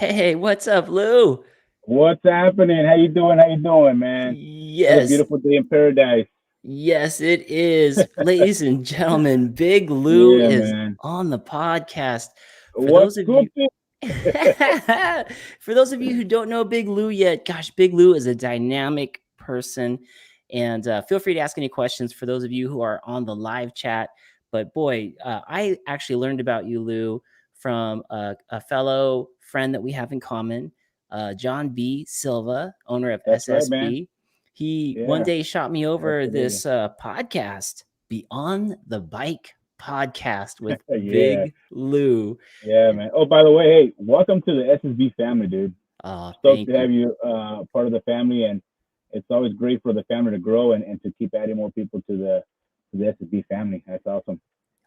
Hey, what's up, Lou? What's happening? How you doing? How you doing, man? Another Yes, beautiful day in paradise. yes, it is. Ladies and gentlemen, Big Lou Yeah, is man. on the podcast. For What's those of you cooking? For those of you who don't know Big Lou yet, gosh, Big Lou is a dynamic person. And feel free to ask any questions for those of you who are on the live chat. But boy, I actually learned about you, Lou, from a fellow friend that we have in common, John B. Silva, owner of That's right, man. SSB. He one Yeah, day shot me over absolutely. this podcast, Beyond the Bike podcast with Yeah, Big Lou. yeah, man. Oh, by the way, hey, welcome to the SSB family, dude. Oh, Stoked thank to you. have you part of the family, and it's always great for the family to grow and to keep adding more people to the SSB family. That's awesome.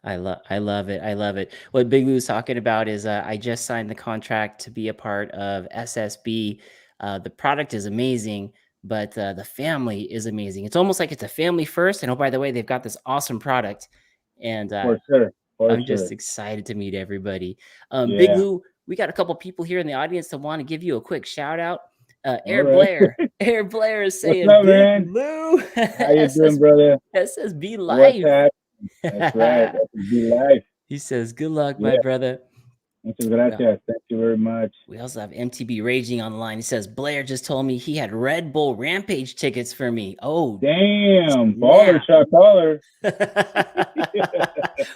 I love it. I love it. What Big Lou's talking about is I just signed the contract to be a part of SSB. The product is amazing, but the family is amazing. It's almost like it's a family first. And oh, by the way, they've got this awesome product, and For sure, for I'm just sure. excited to meet everybody. Big Yeah. Lou, we got a couple people here in the audience that want to give you a quick shout out. All Air right. Blair, Air Blair is What's saying, up, "Big man? Lou, How you doing, SS, brother? SSB What's life." happening? That's right. SSB life. He says, "Good luck, my Yeah. brother." Muchas Well, gracias. Thank you very much. we also have MTB Raging on the line. He says, Blair just told me he had Red Bull Rampage tickets for me. Oh, Damn, baller snap. shot caller.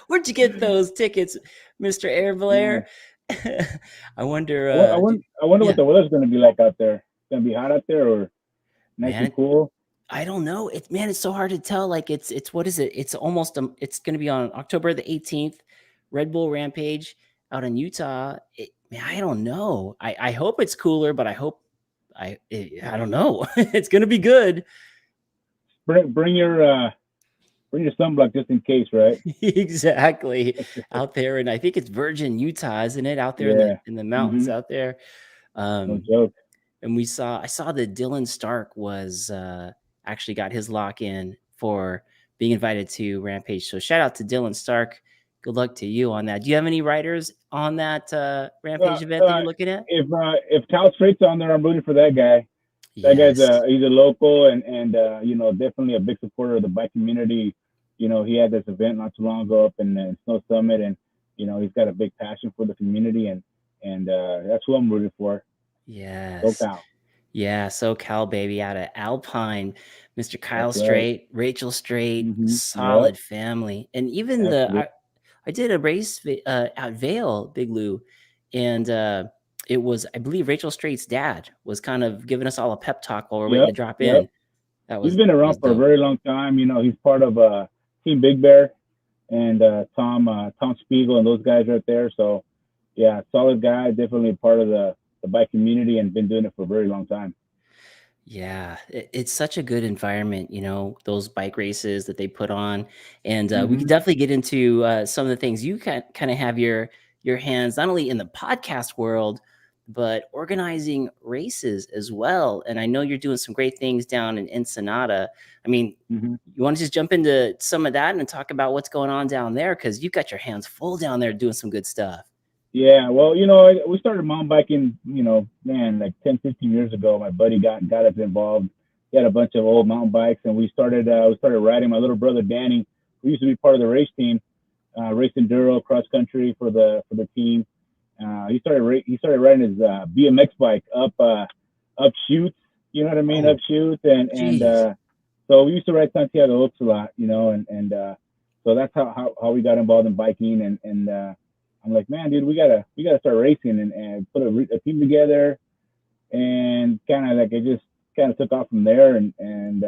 Where'd you get those tickets, Mr. Air Yeah. Blair? I wonder, I wonder what yeah, the weather's gonna be like out there. It's gonna be hot out there or nice and man, cool. I don't know. Man, it's so hard to tell. Like it's what is it? It's almost it's going to be on October the 18th, Red Bull Rampage out in Utah. Man, I don't know. I hope it's cooler, but I don't know. It's going to be good. Bring your sunblock just in case, right? Exactly. Out there, and I think it's Virgin, Utah, isn't it? Out there in the Yeah. mountains Mhm. out there. No Um joke. and I saw that Dylan Stark was actually got his lock in for being invited to Rampage. So shout out to Dylan Stark. Good luck to you on that. Do you have any writers on that Uh, Rampage event that uh, you're looking at? if Cal Straight's on there, I'm rooting for that guy. That guy's Yes. he's a local and definitely a big supporter of the bike community. He had this event not too long ago up in Snow Summit, and he's got a big passion for the community, and that's who I'm rooting for. Go Yes. Cal. Yeah, SoCal baby out of Alpine, Mr. That's Kyle right. Strait, Rachel Strait, Yep. solid family. And even Absolutely. I did a race at Vale, Big Lou, and it was, I believe, Rachel Straight's dad was kind of giving us all a pep talk while we're waiting Yep. to drop Yep. in. That He's been was around for a dope. very long time. He's part of Team Big Bear and Tom Spiegel and those guys right there. So yeah, solid guy. Definitely part of the bike community and been doing it for a very long time. Yeah, it's such a good environment, those bike races that they put on, and we could Hmm. definitely get into some of the things you kind of have your hands not only in the podcast world, but organizing races as well. And I know you're doing some great things down in Ensenada. I mean, Hmm. you want to just jump into some of that and talk about what's going on down there because you've got your hands full down there doing some good stuff. Yeah, well, we started mountain biking, man, like 10, 15 years ago. My buddy got us involved. He had a bunch of old mountain bikes, and we started riding. My little brother Danny, who used to be part of the race team, race enduro cross country for the team. He started riding his BMX bike up shoots. You know what I mean? Up Oh, shoots, and geez. so we used to ride Santiago Oaks a lot, and so that's how we got involved in biking, and I'm like, man, dude, we gotta start racing and put a team together, and kind of like it just kind of took off from there, and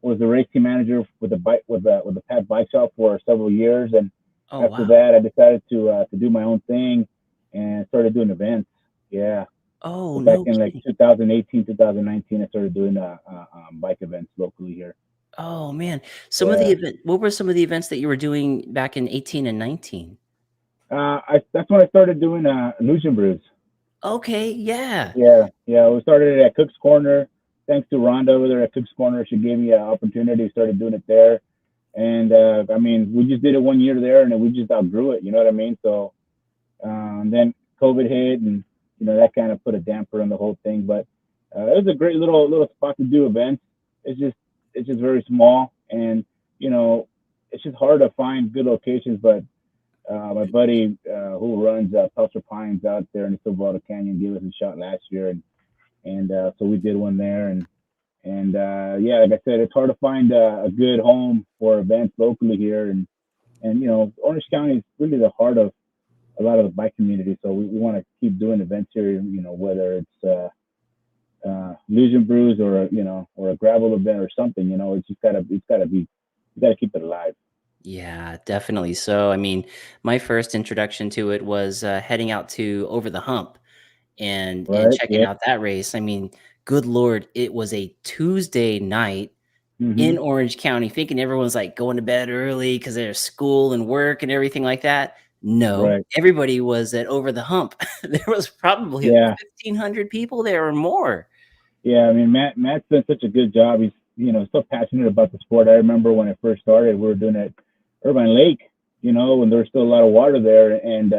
was the race team manager with the bike with the Pat Bike Shop for several years, and Oh, after wow. that, I decided to do my own thing and started doing events. Yeah, Oh, so back no in like kidding. 2018, 2019, I started doing bike events locally here. Oh, man. Yeah, What were some of the events that you were doing back in 18 and 19? that's when I started doing Luge and Brews. Okay, yeah. Yeah, yeah. We started it at Cook's Corner. Thanks to Rhonda over there at Cook's Corner, she gave me an opportunity. Started doing it there, and I mean, we just did it 1 year there, and then we just outgrew it. You know what I mean? So then COVID hit, and that kind of put a damper on the whole thing. But it was a great little spot to do events. It's just it's just very small, and you know, it's just hard to find good locations. But my buddy who runs Pelser Pines out there in the Silverado Canyon gave us a shot last year, and so we did one there, and yeah, like I said, it's hard to find a good home for events locally here, and Orange County is really the heart of a lot of the bike community. So we want to keep doing events here, whether it's Luge and Brews or a gravel event or something. It's gotta be you gotta keep it alive. Yeah, definitely. So, I mean, my first introduction to it was heading out to Over the Hump and Right? checking Yeah. out that race. I mean, good lord, it was a Tuesday night Hmm. in Orange County, thinking everyone's like going to bed early because there's school and work and everything like that. No, Right. everybody was at Over the Hump. There was probably Yeah. 1,500 people there or more. Yeah. I mean, Matt's done such a good job. He's so passionate about the sport. I remember when it first started, we were doing it at Irvine Lake. When there was still a lot of water there, and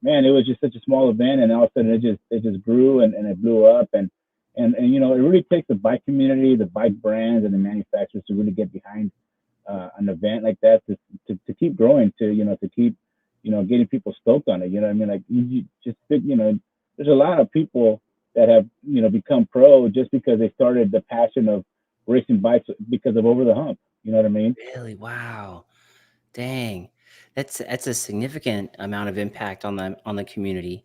man, it was just such a small event, and all of a sudden it just grew and it blew up, and it really takes the bike community, the bike brands, and the manufacturers to really get behind an event like that to keep growing, to keep getting people stoked on it. You know what I mean? Like you just think, there's a lot of people that have become pro just because they started the passion of racing bikes because of Over the Hump. You know what I mean? Really? Wow. Dang. That's a significant amount of impact on the community.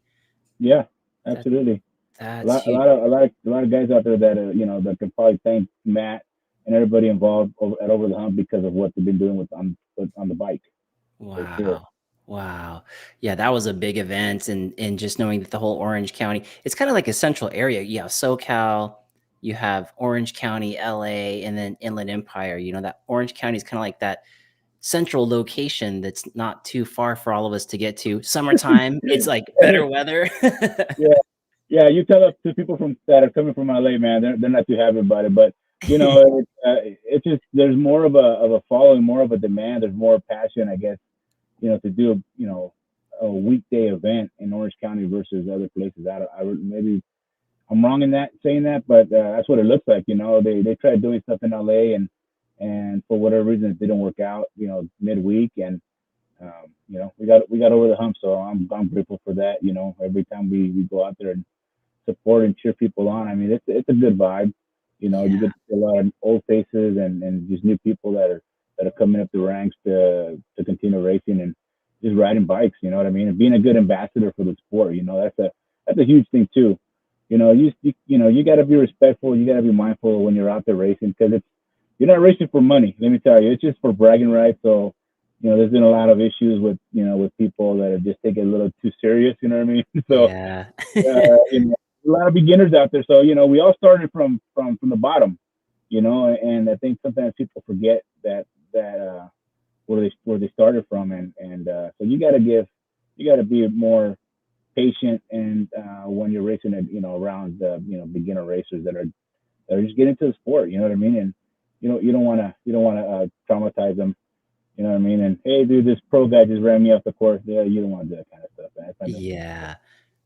Yeah, That absolutely. A that's lot, a huge. lot of, a lot of, a lot of guys out there that that can probably thank Matt and everybody involved at Over the Hump because of what they've been doing on the bike for sure. Wow. Wow. Yeah, that was a big event and just knowing that the whole Orange County, it's kind of like a central area. You have SoCal, you have Orange County, LA, and then Inland Empire. You know, that Orange County is kind of like that central location that's not too far for all of us to get to. Summertime, it's like better weather. Yeah, yeah. You tell us to people from that are coming from LA, man, they're not too happy about it. But it's just there's more of a following, more of a demand. There's more passion, I guess, to do a weekday event in Orange County versus other places. Maybe I'm wrong in that saying that, but that's what it looks like. They tried doing stuff in LA, and for whatever reason it didn't work out. Midweek, and we got over the hump. So I'm grateful for that. Every time we go out there and support and cheer people on. I mean, it's a good vibe. You Yeah. get to see a lot of old faces and just new people that are coming up the ranks to continue racing and just riding bikes. You know what I mean? And being a good ambassador for the sport. That's a huge thing too. You got to be respectful. You got to be mindful when you're out there racing because you're not racing for money. Let me tell you, it's just for bragging rights. So there's been a lot of issues with people that are just taking it a little too serious. You know what I mean? So Yeah. a lot of beginners out there. So we all started from the bottom, and I think sometimes people forget that where they started from, and so you got to be more patient and when you're racing it, around the beginner racers that are just getting into the sport. You know what I mean? And you don't want to traumatize them. You know what I mean? And hey, dude, this pro guy just ran me off the course. Yeah, you don't want to do that kind of stuff. Man. That's not good. Yeah.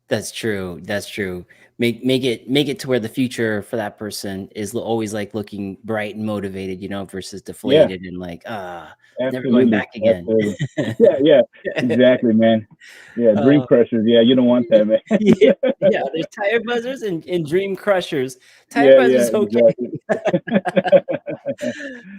That's true, that's true. Make it to where the future for that person is always, like, looking bright and motivated, versus Yeah, deflated and like, never going absolutely, back again." absolutely. Yeah, yeah, exactly, man. Yeah, dream Oh, crushers. Yeah, you don't want that, man. yeah, yeah, there's tire buzzers and dream crushers. Tire Yeah, yeah, buzzers, okay. exactly.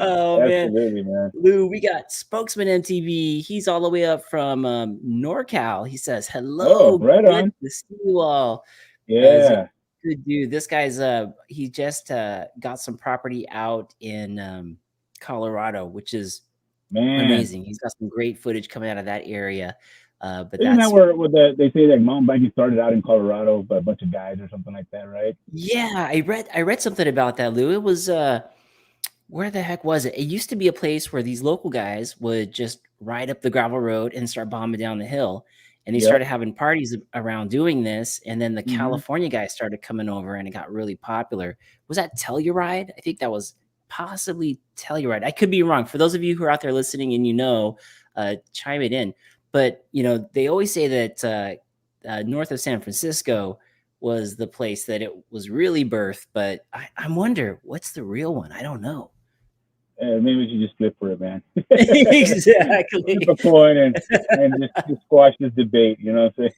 Oh, man. Absolutely, man. Lou, we got Spokesman MTV. He's all the way up from, NorCal. He says, Oh, "Hello, right good on. to see you all." He's a Yeah, good dude. This guy's, he just, got some property out in, Colorado, which is man. amazing. He's got some great footage coming out of that area, but Isn't that that's where they say that mountain biking started out in Colorado by a bunch of guys or something like that, right? yeah, I read something about that, Lou. It was, where the heck was it? It used to be a place where these local guys would just ride up the gravel road and start bombing down the hill. And they Yep. started having parties around doing this. And then the Hmm. California guys started coming over and it got really popular. Was that Telluride? I think that was possibly Telluride. I could be wrong. For those of you who are out there listening and chime it in. But, they always say that north of San Francisco, was the place that it was really birthed, but I wonder what's the real one. I don't know. Maybe we should just flip for it, man. Exactly. Flip a coin and just squash this debate. You know what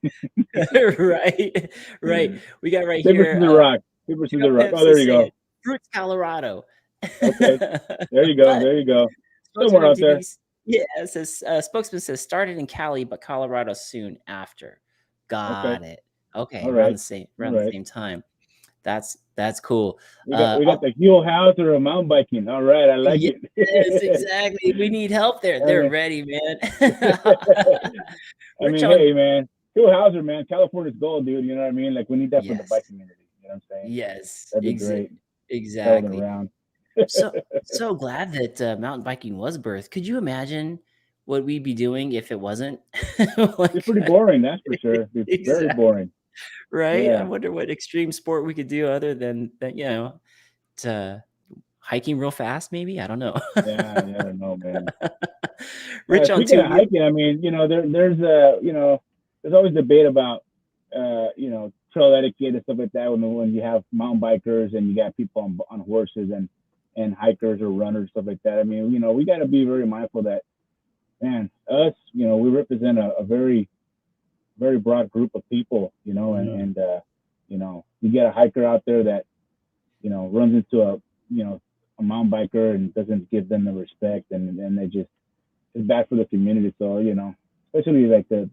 I'm Right. Right. saying? We got right Paper, here, scissors, rock. Paper, we got scissors, rock. Oh, Pimps there is you saying go. Fruits, Colorado. Okay, there you go. But There you go. spokesman Somewhere of out there. TV, yeah, it says spokesman says started in Cali, but Colorado soon after. Okay. Got it. Okay, All right. All around the right. same time. That's cool. We got the Huel House or mountain biking. All right, I like Yes, it. exactly. We need help there. I They're mean, ready, man. I Rich mean, on hey, man, Huel Hauser, man, California's gold, dude. You know what I mean? Like, we need that for the bike yes, community. You know what I'm saying? yes, That'd be great. Traveling exactly. around. So glad that mountain biking was birthed. Could you imagine what we'd be doing if it wasn't? It's Like, pretty boring, that's for sure. It's very exactly. boring. Right? I Yeah. wonder what extreme sport we could do other than that, to hiking real fast, maybe? I don't know. Yeah. Yeah. I don't know, man. Rich on Speaking two of wheel. hiking, I mean, there's always debate about, trail etiquette and stuff like that when you have mountain bikers and you got people on horses and hikers or runners, stuff like that. I mean, we got to be very mindful that, man, us, we represent a very, very broad group of people, Mhm. you get a hiker out there that, runs into a mountain biker and doesn't give them the respect and they just, it's bad for the community. So, especially like the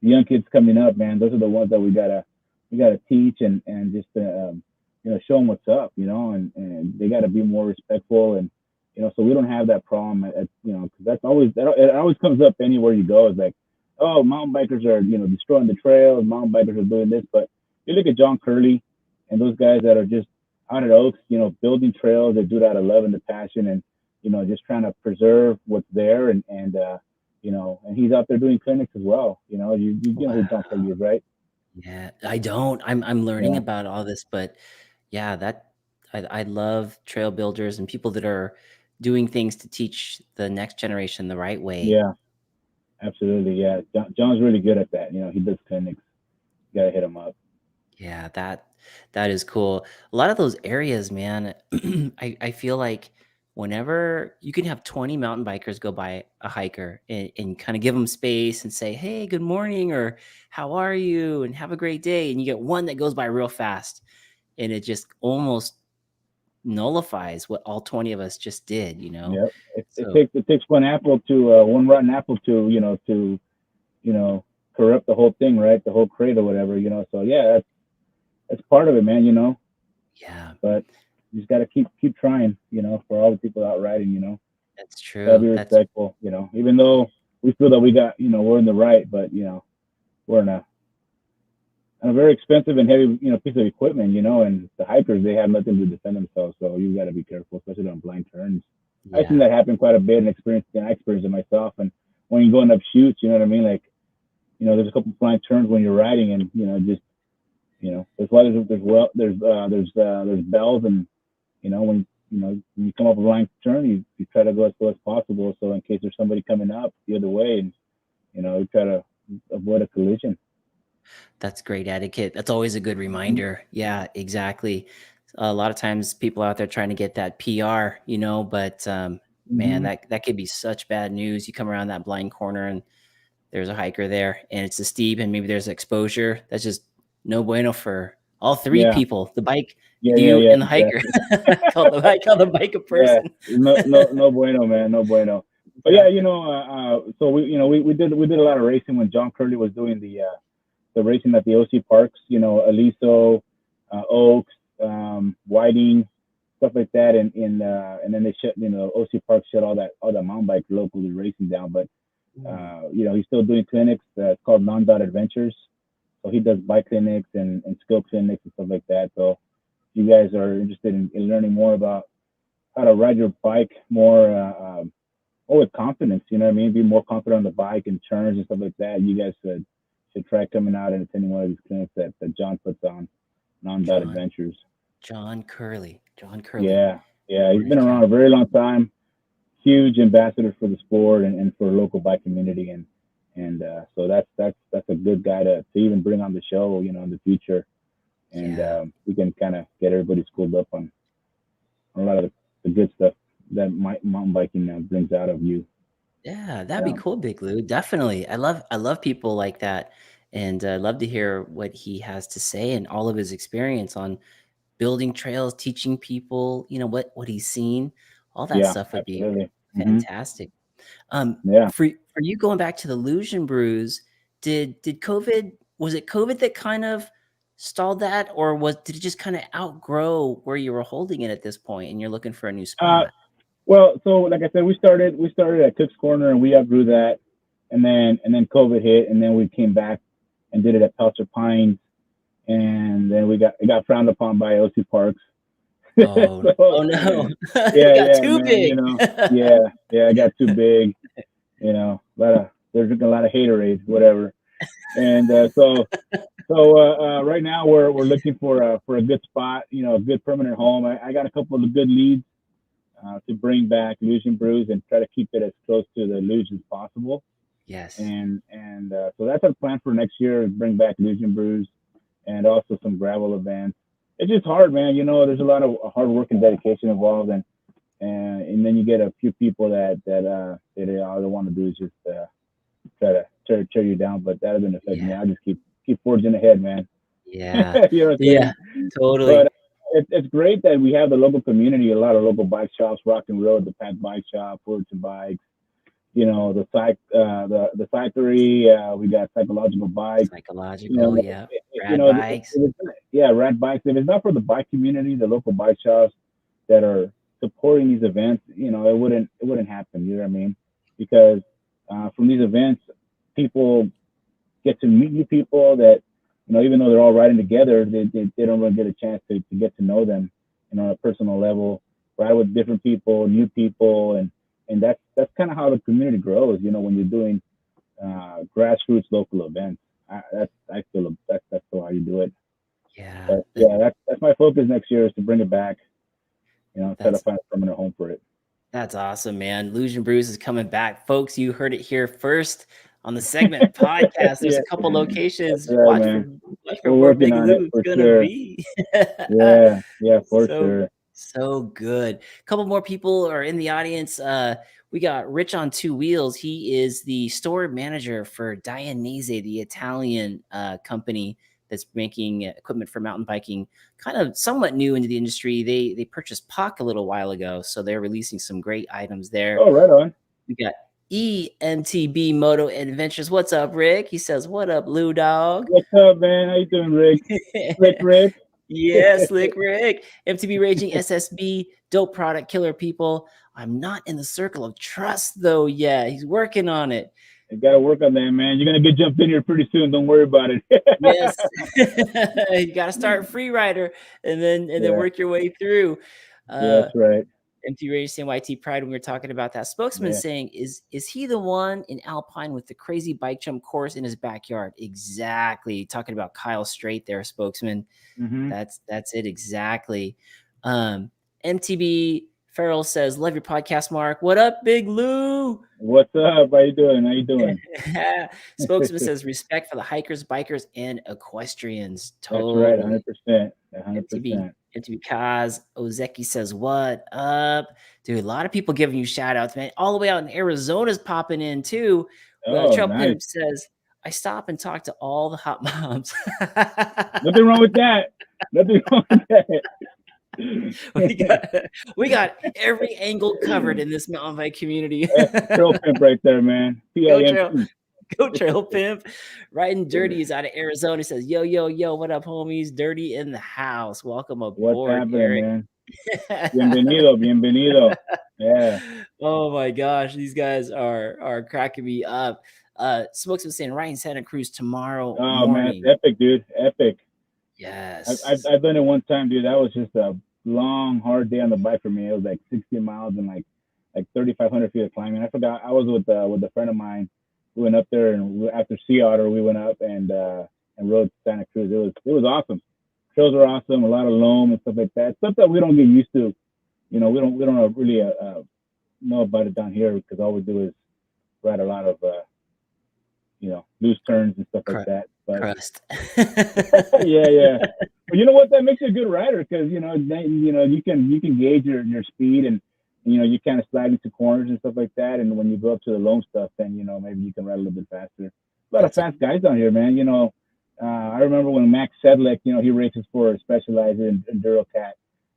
young kids coming up, man, those are the ones that we gotta teach and just, show them what's up, and they got to be more respectful and, so we don't have that problem because it always comes up anywhere you go. It's like, oh, mountain bikers are, destroying the trails. Mountain bikers are doing this, but you look at John Curley and those guys that are just out at Oaks, building trails. They do it out of love and the passion and, just trying to preserve what's there and he's out there doing clinics as well. You know who Wow. John Curley is, right? Yeah, I don't. I'm learning Yeah. about all this, but yeah, I love trail builders and people that are doing things to teach the next generation the right way. Yeah, absolutely. Yeah. John's really good at that. He does clinics. You gotta hit him up. Yeah, that is cool. A lot of those areas, man, I feel like whenever you can have 20 mountain bikers go by a hiker and kind of give them space and say, "Hey, good morning," or "How are you?" and "Have a great day," and you get one that goes by real fast, and it just almost nullifies what all 20 of us just did, you know? Yep. It So, takes one rotten apple to corrupt the whole thing, right? The whole crate or whatever. So yeah, that's part of it, man. yeah, But you just gotta keep trying, for all the people out riding, that's gotta true. be That's respectful, even though we feel that we got, we're in the right, but we're in a very expensive and heavy, piece of equipment, and the hikers they have nothing to defend themselves, so you got to be careful, especially on blind turns. I've seen yeah. that happen quite a bit and I experienced it myself. And when you're going up shoots, you know what I mean? Like, there's a couple blind turns when you're riding, and just that's why there's bells, and when you come up a blind turn, you try to go as slow as possible, so in case there's somebody coming up the other way, and you try to avoid a collision. That's great etiquette. That's always a good Mm-hmm. reminder. Yeah, exactly. A lot of times people out there trying to get that PR, but man, Mm-hmm. that could be such bad news. You come around that blind corner and there's a hiker there and it's a steep and maybe there's exposure. That's just no bueno for all three Yeah, people, the bike, yeah, yeah, you yeah, and the hiker. exactly. I call the bike a Yeah, person. no, no, no bueno, man, no bueno. But yeah, Exactly. so we did a lot of racing when John Curley was doing the racing at the OC parks, Aliso, Oaks, Whiting, stuff like that, and then they shut, OC Park shut all that mountain bike locally racing down. But Mm, he's still doing clinics. It's called Non-Dot Adventures. So he does bike clinics and skill clinics and stuff like that. So if you guys are interested in learning more about how to ride your bike more with confidence, you know what I mean? Be more confident on the bike and turns and stuff like that. You guys should try coming out and attending one of these clinics that John puts on, Non-Dot John Adventures. John Curley. John Curley. Yeah, yeah, he's been Recap. around a very long time. Huge ambassador for the sport and for the local bike community, and so that's a good guy to even bring on the show, in the future. and Yeah. we can kind of get everybody schooled up on a lot of the good stuff that mountain biking brings out of you. Yeah, that'd be Yeah, cool, Big Lou. Definitely. I love people like that. And I love to hear what he has to say and all of his experience on building trails, teaching people, what he's seen. All that yeah, stuff would be absolutely. Hmm. fantastic. Yeah. For you going back to the Luge and Brews, did COVID was it COVID that kind of stalled that, or did it just kind of outgrow where you were holding it at this point and you're looking for a new Uh, spot? well, so like I said, we started at Cook's Corner and we outgrew that, and then COVID hit, and then we came back and did it at Pelcher Pines, and then it got frowned upon by OC Parks. So Oh no. It yeah, got yeah, too man, big. yeah, yeah, it got too big, they're drinking a lot of haterade, whatever, and right now we're looking for a good spot, a good permanent home. I got a couple of good leads to bring back Luge and Brews and try to keep it as close to the Luge as possible. Yes. And so that's our plan for next year: is bring back Luge and Brews and also some gravel events. It's just hard, man. There's a lot of hard work and dedication involved, and then you get a few people that all they want to do is just try to tear you down. But that doesn't affect me. Yeah. I just keep forging ahead, man. Yeah. You know what I'm Yeah. saying? But Totally. it's great that we have the local community, a lot of local bike shops, Rock and Road, the Pack Bike Shop, Fortune Bikes, the Cyclery, we got Psychological Bikes, you Psychological, know, yeah. Rad bikes. yeah, Rad Bikes. If it's not for the bike community, the local bike shops that are supporting these events, it wouldn't happen. You know what I mean? Because from these events, people get to meet new people that, even though they're all riding together, they don't really get a chance to get to know them, on a personal level, ride with different people, new people, and that's kind of how the community grows. When you're doing grassroots local events, I feel that's how you do it. Yeah. But yeah, that's my focus next year is to bring it back. Try to That's find a permanent home for it. That's awesome, man. Luge and Brews is coming back. Folks, you heard it here first on the Segment Podcast. There's Yeah, a couple that's locations. right, man. Watch for We're where working Big on it Lou's for gonna sure. be. Yeah, yeah, for So sure. so good. A couple more people are in the audience. We got Rich on Two Wheels. He is the store manager for DAINESE, the Italian company that's making equipment for mountain biking, kind of somewhat new into the industry. They purchased POC a little while ago, so they're releasing some great items there. Oh, right on. We got EMTB Moto Adventures. What's up, Rick? He says, "What up, Lou Dog?" What's up, man? How you doing, Rick? Rick, Rick. Yeah, Slick Rick. MTB Raging SSB, dope product, killer people. I'm not in the circle of trust though yet. He's working on it. You gotta work on that, man. You're gonna get jumped in here pretty soon. Don't worry about it. Yes. You gotta start free rider and then Yeah, work your way through. yeah, Uh that's right. MT Racing YT Pride when we were talking about that. Spokesman Yeah. saying, is he the one in Alpine with the crazy bike jump course in his backyard? Exactly. Talking about Kyle Strait there, Spokesman. Hmm. That's it exactly. MTB Farrell says, "Love your podcast, Mark. What up, Big Lou?" What's up? How you doing? How you doing? Spokesman says, "Respect for the hikers, bikers, and equestrians." That's right. Totally. 100%. MTB 100%. MTB Kaz Ozeki says, "What up, dude?" A lot of people giving you shout outs, man. All the way out in Arizona's popping in too. Oh, Trail nice. Pimp says, "I stop and talk to all the hot moms." Nothing wrong with that. Nothing wrong with that. we got we got every angle covered in this mountain bike community. That's Trail Pimp right there, man. Go trail, PIMP. go trail pimp. Riding Dirty is out of Arizona. He says, "Yo, yo, yo, what up, homies? Dirty in the house. Welcome What's aboard, happening, Eric." man? Bienvenido, bienvenido. Yeah. Oh my gosh, these guys are cracking me up. Smokes was saying riding Santa Cruz tomorrow Oh, man, it's morning. epic, dude. Epic. Yes. I've done it one time, dude. That was just a long, hard day on the bike for me. It was like 60 miles and like 3,500 feet of climbing. I forgot. I was with a friend of mine. We went up there, and after Sea Otter, we went up and rode Santa Cruz. It was awesome. Trails are awesome. A lot of loam and stuff like that. Stuff that we don't get used to. We don't really know about it down here because all we do is ride a lot of loose turns and stuff like that. But Crust. yeah, yeah. But you know what? That makes you a good rider because you can gauge your speed and you kind of slide into corners and stuff like that. And when you go up to the loam stuff, then maybe you can ride a little bit faster. A lot of That's a fast guys down here, man. I remember when Max Sedlick, he races for Specialized in Cat,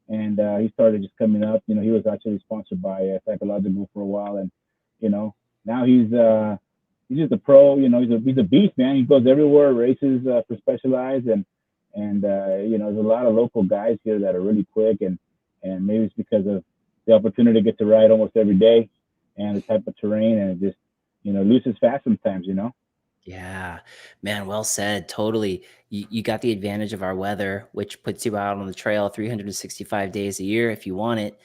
and he started just coming up. He was actually sponsored by Psychological for a while, and now he's just a pro. He's a beast, man. He goes everywhere, races for Specialized, and there's a lot of local guys here that are really quick, and maybe it's because of the opportunity to get to ride almost every day, and the type of terrain, and it just loses fast sometimes. Yeah, man, well said. Totally. You got the advantage of our weather, which puts you out on the trail 365 days a year if you want it.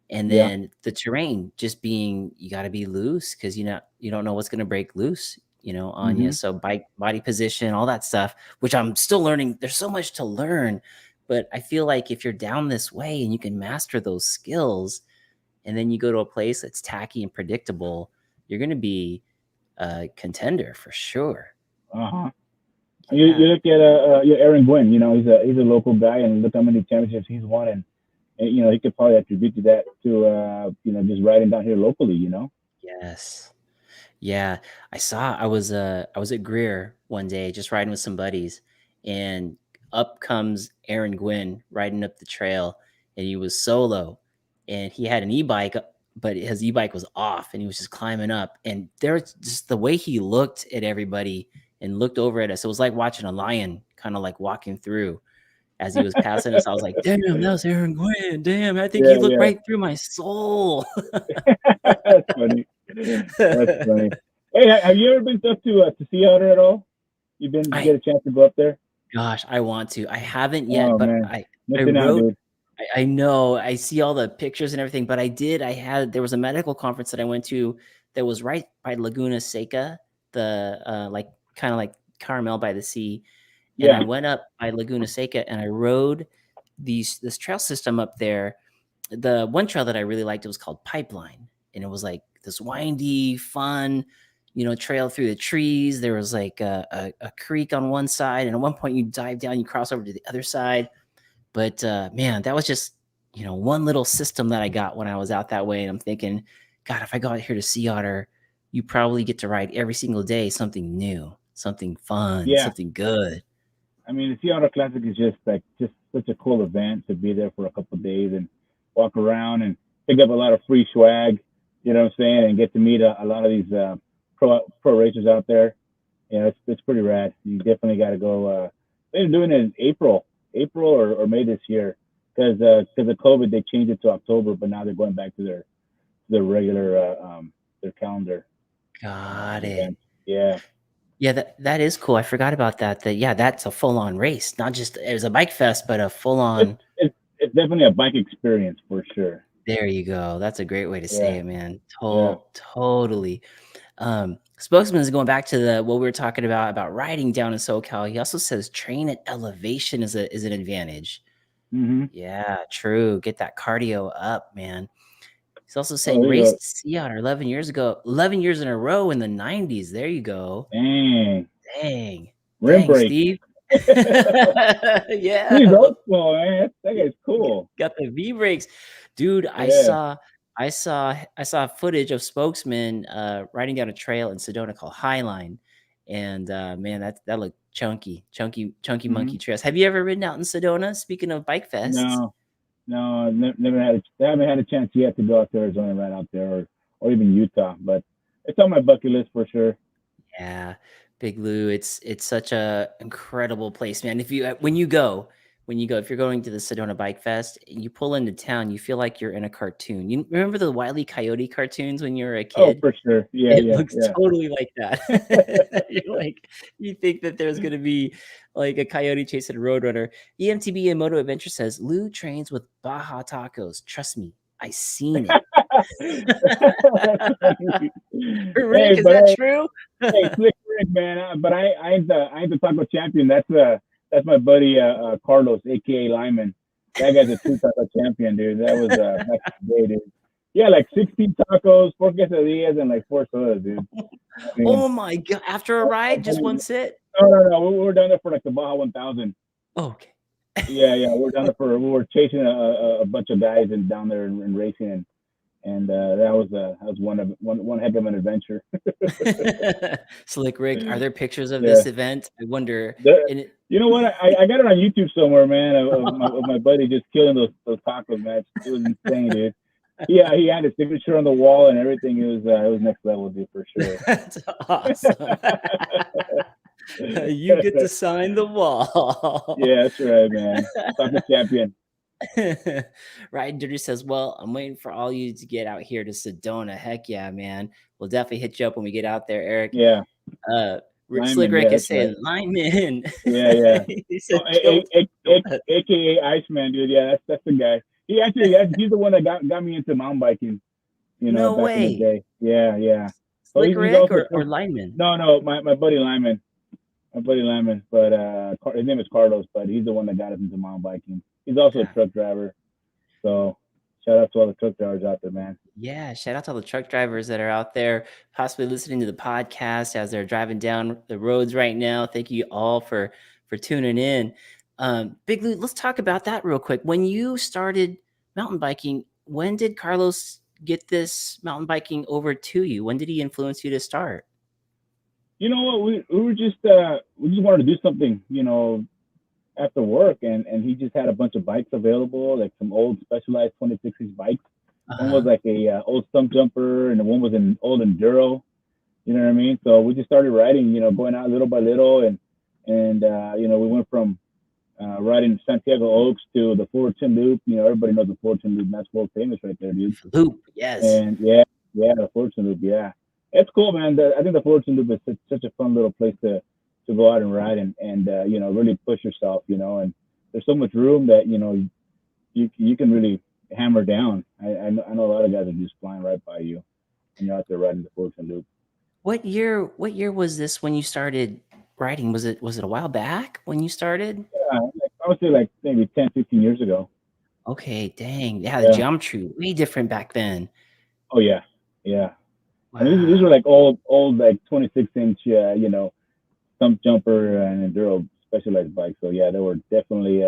And Yeah. then the terrain just being, you got to be loose because you don't know what's going to break loose, on you. Hmm. So body position, all that stuff, which I'm still learning. There's so much to learn, but I feel like if you're down this way and you can master those skills, and then you go to a place that's tacky and predictable, you're going to be a contender for sure. Uh huh. You Yeah. look at Aaron Gwynn. He's a local guy, and look how many championships he's won, and he could probably attribute to that to just riding down here locally. Yes. Yeah. I was at Greer one day just riding with some buddies, and up comes Aaron Gwynn riding up the trail, and he was solo, and he had an e-bike, but his e-bike was off, and he was just climbing up, and there's just the way he looked at everybody and looked over at us. It was like watching a lion kind of like walking through as he was passing us. I was like, damn, that was Aaron Gwynn. Damn, I think he Yeah, looked yeah. right through my soul. That's funny. That's funny. Hey, have you ever been up to Sea Otter at all? Get I a chance to go up there? Gosh, I want to. I haven't yet, Oh but man, I missing out, wrote dude. I know, I see all the pictures and everything, but there was a medical conference that I went to that was right by Laguna Seca, the, like, kinda like Carmel by the sea, and I Yeah. went up by Laguna Seca, and I rode this trail system up there. The one trail that I really liked, it was called Pipeline, and it was, like, this windy, fun, trail through the trees. There was, like, a creek on one side, and at one point, you dive down, you cross over to the other side, but, man, that was just, one little system that I got when I was out that way, and I'm thinking, "God, if I go out here to Sea Otter, you probably get to ride every single day something new, something fun, Yeah. something good." I mean, the Seattle Classic is just such a cool event to be there for a couple of days and walk around and pick up a lot of free swag. You know what I'm saying? And get to meet a lot of these pro racers out there. It's pretty rad. You definitely got to go. They're doing it in April or May this year because of COVID they changed it to October, but now they're going back to their regular their calendar Got it. event. Yeah. Yeah, that is cool. I forgot about that. Yeah, that's a full-on race, not just it was a bike fest, but a It's full-on. it's definitely a bike experience for sure. There you go. That's a great way to say Yeah. it, man. Yeah. Totally. Spokesman is going back to the what we were talking about riding down in SoCal. He also says train at elevation is an advantage. Hmm. Yeah, true. Get that cardio up, man. He's also Oh, saying there you go. raced Sea Otter 11 years ago, 11 years in a row in the 90s. There you go. Dang. Dang. Rim Dang, break. Steve. He's Yeah. old school, man. That guy's cool. Got the V brakes. Dude, Yeah. I saw footage of Spokesman, riding down a trail in Sedona called Highline, and, man, that looked chunky Hmm. monkey trails. Have you ever ridden out in Sedona? Speaking of bike fests. No, no, never I haven't had a chance yet to go out to Arizona right out there or even Utah, but it's on my bucket list for sure. Yeah, Big Lou, it's such a incredible place, man. When you go, if you're going to the Sedona Bike Fest and you pull into town, you feel like you're in a cartoon. You remember the Wile E. Coyote cartoons when you were a Oh, kid? for sure. Yeah, It yeah, looks yeah. totally like that. You're like, you think that there's gonna be like a coyote chasing a roadrunner. EMTB and Moto Adventure says Lou trains with Baja Tacos. Trust me, I seen it. That's funny. Rick, Hey, is but that true? hey, Slick Rick, man. But I ain't the taco champion. That's my buddy Carlos, aka Lyman. That guy's a true taco champion, dude. That was back in the day, dude. Yeah, like 16 tacos, 4 quesadillas, and like 4 sodas, dude. I mean, Oh my god! After a ride, just one sit? no, we were down there for like the Baja 1000. Okay. Yeah. We're down there we were chasing a bunch of guys and down there and racing, and that was one heck of an adventure. Slick Rick, are there pictures of Yeah. this event? I wonder. There, And it, you know what? I got it on YouTube somewhere, man. Of my buddy just killing those tacos, man. It was insane, dude. Yeah, he had his signature on the wall and everything. It was next level, dude, for sure. that's awesome. You get to sign the wall. Yeah, that's right, man. Taco champion. Ryan Dirty says, "Well, I'm waiting for all you to get out here to Sedona. Heck yeah, man. We'll definitely hit you up when we get out there, Eric." Yeah, Uh, Slick lineman. Rick Yeah, is that's right. saying, "Lineman." Yeah. He Oh, said, "Kill AKA Iceman, dude. Yeah, that's the guy. He's the one that got me into mountain biking. No Back in the way. day. Yeah. So Slick he's Rick also or Lineman?" no, my buddy Lyman. My buddy Lyman, but his name is Carlos, but he's the one that got us into mountain biking. He's also a Okay. truck driver. So shout out to all the truck drivers out there, man. Yeah, shout out to all the truck drivers that are out there, possibly listening to the podcast as they're driving down the roads right now. Thank you all for tuning in. Big Lou, let's talk about that real quick. When you started mountain biking, when did Carlos get this mountain biking over to you? When did he influence you to start? You know what? We were just we just wanted to do something, after work, and he just had a bunch of bikes available, like some old Specialized 26-inch bikes. One was Uh-huh. like a old stump jumper, and the one was an old enduro. You know what I mean? So we just started riding, going out little by little, and we went from riding Santiago Oaks to the Fullerton Loop. Everybody knows the Fullerton Loop. And that's world famous right there, dude. Loop, yes. And yeah, the Fullerton Loop. Yeah, it's cool, man. I think the Fullerton Loop is such a fun little place to go out and ride and really push yourself. And there's so much room that you can really hammer down. I know a lot of guys are just flying right by you when you're out there riding the Fullerton Loop. What year was this when you started riding? Was it a while back when you started? Yeah, I would say like maybe 10, 15 years ago. Okay, dang. Yeah, the Yeah. geometry way different back then. Oh yeah. And these were Wow. like old like 26-inch, stump jumper and enduro specialized bikes. So yeah, they were definitely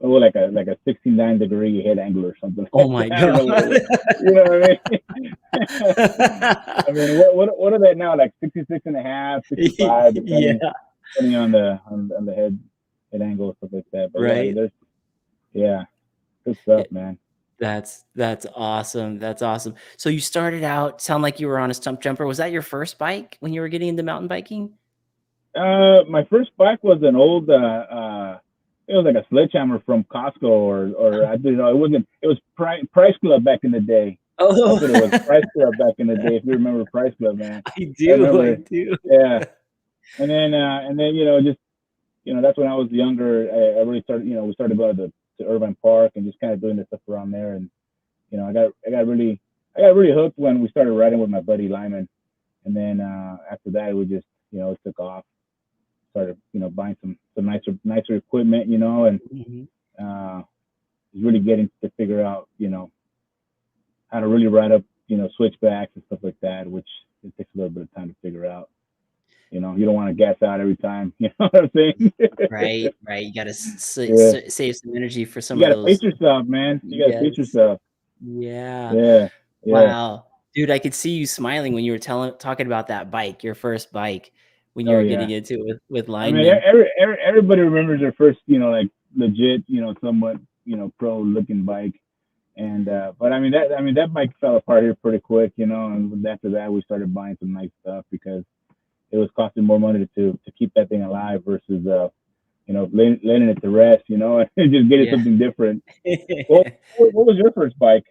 like a 69-degree head angle or something Oh like my that. I don't know what it god. was. You know what I mean? I mean, what are they now? Like 66 and a half, 65, Yeah, depending on the head angle, stuff like that. But yeah, I mean, right? yeah, good stuff, man. That's awesome. That's awesome. So you started out sound like you were on a stump jumper. Was that your first bike when you were getting into mountain biking? My first bike was an old, it was like a sledgehammer from Costco or I don't know. It was Price Club back in the day. Oh, That's what it was. Price Club back in the day. If you remember Price Club, man. I I do, I remember. do. Yeah. And then just that's when I was younger. I really started. We started going to Irvine Park and just kind of doing the stuff around there. And I got really hooked when we started riding with my buddy Lyman. And then after that, we just it took off. Started buying some nicer equipment, and Mhm. uh, really getting to figure out how to really ride up switchbacks and stuff like that, which it takes a little bit of time to figure out. You don't want to gas out every time. You know what I'm saying? Right, right. You gotta Yeah, save some energy for you some of got to pace those. yourself, man. You got to pace Yes. yourself. Yeah. Yeah, yeah. Wow. Dude, I could see you smiling when you were talking about that bike, your first bike, when you Oh were yeah. getting into it with I mean, linemen. everybody remembers their first, like legit, somewhat, pro looking bike. And but I mean that bike fell apart here pretty quick, and after that we started buying some nice stuff because it was costing more money to keep that thing alive versus letting it to rest, and just getting Yeah. something different. What was your first bike?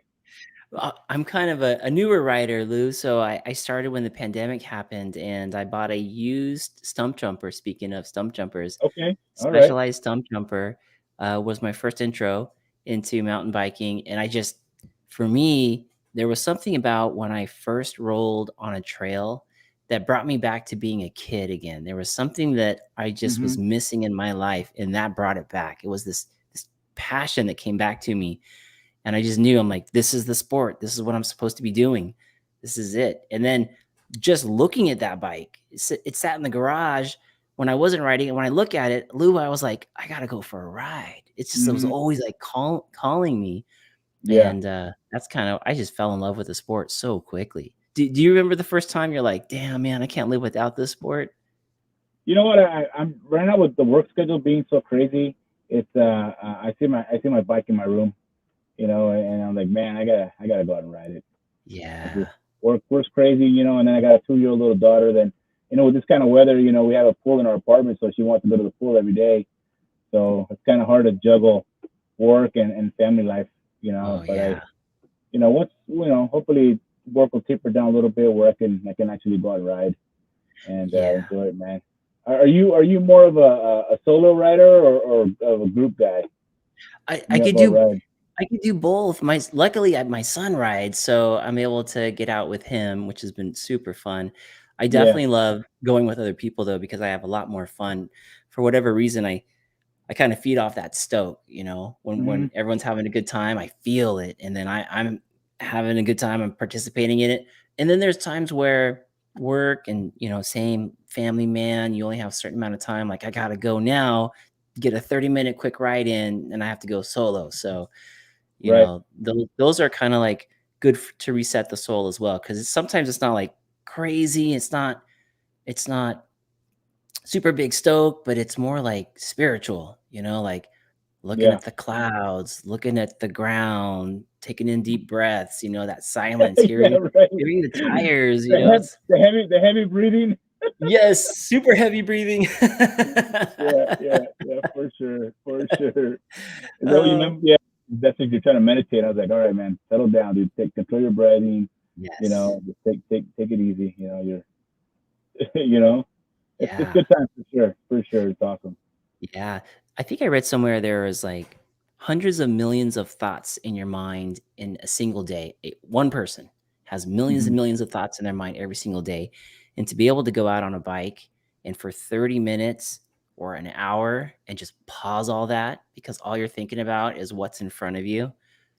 I'm kind of a newer rider, Lou. So I started when the pandemic happened and I bought a used stump jumper. Speaking of stump jumpers, Okay, all right. Specialized stump jumper was my first intro into mountain biking. And for me, there was something about when I first rolled on a trail that brought me back to being a kid again. There was something that I just was Mm-hmm. missing in my life, and that brought it back. It was this passion that came back to me, and I just knew, I'm like, this is the sport. This is what I'm supposed to be doing. This is it. And then just looking at that bike, it sat in the garage when I wasn't riding and when I look at it, Lou, I was like, I gotta go for a ride. It's just, it was Mm-hmm. always like calling me. Yeah. And that's kind of, I just fell in love with the sport so quickly. Do you remember the first time you're like, damn, man, I can't live without this sport? You know what? I'm right now with the work schedule being so crazy. It's I see my bike in my room, you know, and I'm like, man, I gotta go out and ride it. I just Yeah. work's crazy, you know, and then I got a 2 year old little daughter. Then, you know, with this kind of weather, you know, we have a pool in our apartment, so she wants to go to the pool every day. So it's kind of hard to juggle work and family life, you know. Oh, But yeah. you know, hopefully work will taper down a little bit where I can actually go out and ride and Yeah. enjoy it, man. Are you more of a solo rider or of a group guy? I You know, could go do ride. I could do both. Luckily, my son rides, so I'm able to get out with him, which has been super fun. I Yeah. definitely love going with other people though, because I have a lot more fun. For whatever reason, I kind of feed off that stoke, you know, Hmm. when everyone's having a good time, I feel it. And then I'm having a good time, I'm participating in it. And then there's times where work and, you know, same family man, you only have a certain amount of time. Like I gotta go now, get a 30-minute quick ride in, and I have to go solo. So, you Right. know, those are kind of like good to reset the soul as well. Cause sometimes it's not like crazy. It's not super big stoke, but it's more like spiritual, you know, like looking Yeah. at the clouds, looking at the ground, taking in deep breaths, you know, that silence, Yeah. Right. hearing the tires, you know, it's The heavy breathing. yes, super heavy breathing. Yeah. Yeah. Yeah. For sure. For sure. Is that what you Oh, meant? Yeah. That's if you're trying to meditate. I was like, all right, man, settle down, dude. Control your breathing. You yes. know, just take it easy. You know, you know, it's Yeah. good time for sure. For sure. It's awesome. Yeah. I think I read somewhere there was like hundreds of millions of thoughts in your mind in a single day. One person has millions Hmm. and millions of thoughts in their mind every single day. And to be able to go out on a bike and for 30 minutes or an hour and just pause all that because all you're thinking about is what's in front of you,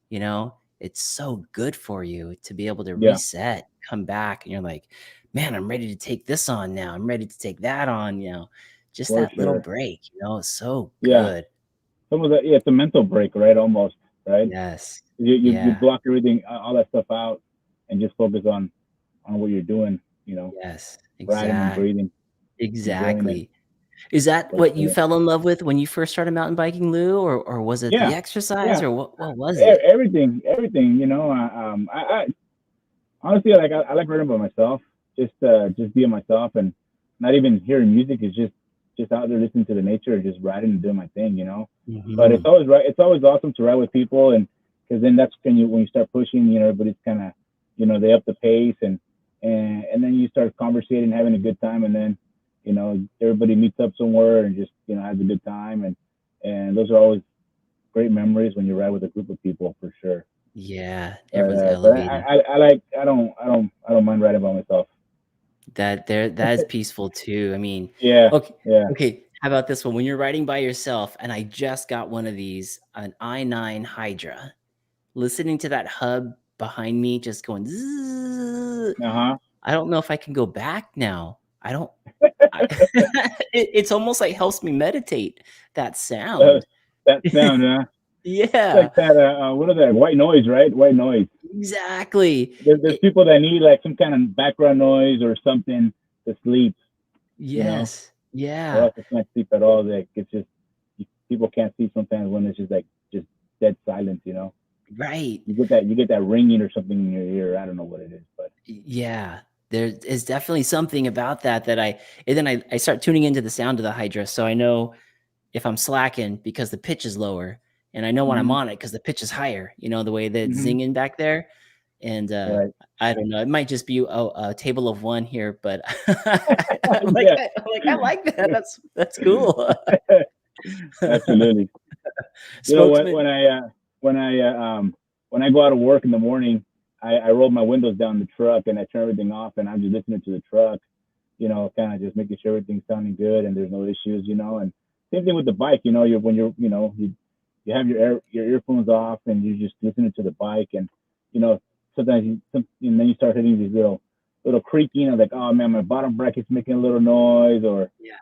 you know, it's so good for you to be able to Yeah. reset, come back, and you're like, man, I'm ready to take this on now. I'm ready to take that on, you know, just For that little sure. break, you know, is so Yeah. good. Some of that. Yeah. It's a mental break, right? Almost. Right. Yes. You Yeah. block everything, all that stuff out, and just focus on what you're doing. You know, Yes. riding and breathing, enjoying it. Exactly. Is that For what you sure. fell in love with when you first started mountain biking, Lou, or was it the Yeah. exercise, Yeah. or what was it? Everything. You know, I honestly I like riding by myself, just being myself and not even hearing music. Is just out there listening to the nature and just riding and doing my thing. You know, but Mhm. it's always awesome to ride with people and because then that's when you start pushing. You know, everybody's kind of you know they up the pace and then you start conversating, having a good time, and then you know everybody meets up somewhere and just you know has a good time and those are always great memories when you ride with a group of people for sure. Yeah, everyone's But elevated. I like I don't mind riding by myself. That is peaceful too. I mean, Yeah, okay, yeah. okay, how about this one? When you're riding by yourself, and I just got one of these, an i9 Hydra, listening to that hub behind me just going zzz, Uh huh. I don't know if I can go back now. I don't I it's almost like helps me meditate, that Uh, sound. that sound, huh? It's Yeah, like that. What is that? White noise, right? White noise. exactly. There's It people that need like some kind of background noise or something to sleep. You know, yes, or yeah, else they can't sleep at all. Like it's just people can't sleep sometimes when it's just like just dead silence. You know, right. you get that ringing or something in your ear. I don't know what it is, but Yeah, there is definitely something about that that and then I start tuning into the sound of the Hydra, so I know if I'm slacking because the pitch is lower, and I know when I'm hmm on it because the pitch is higher, you know, the way that it's hmm zinging back there, and, right. I don't know, it might just be a table of 1 here, but I'm like Yeah. that I like that, that's cool. Absolutely. You know, Spokesman. when I when I go out of work in the morning, I roll my windows down the truck and I turn everything off and I'm just listening to the truck. You know, kind of just making sure everything's sounding good and there's no issues. You know, and same thing with the bike. You know, you when you're you know you have your earphones off and you're just listening to the bike and you know sometimes and then you start hitting these little little creaking. I'm like, oh man, my bottom bracket's making a little noise, or Yeah.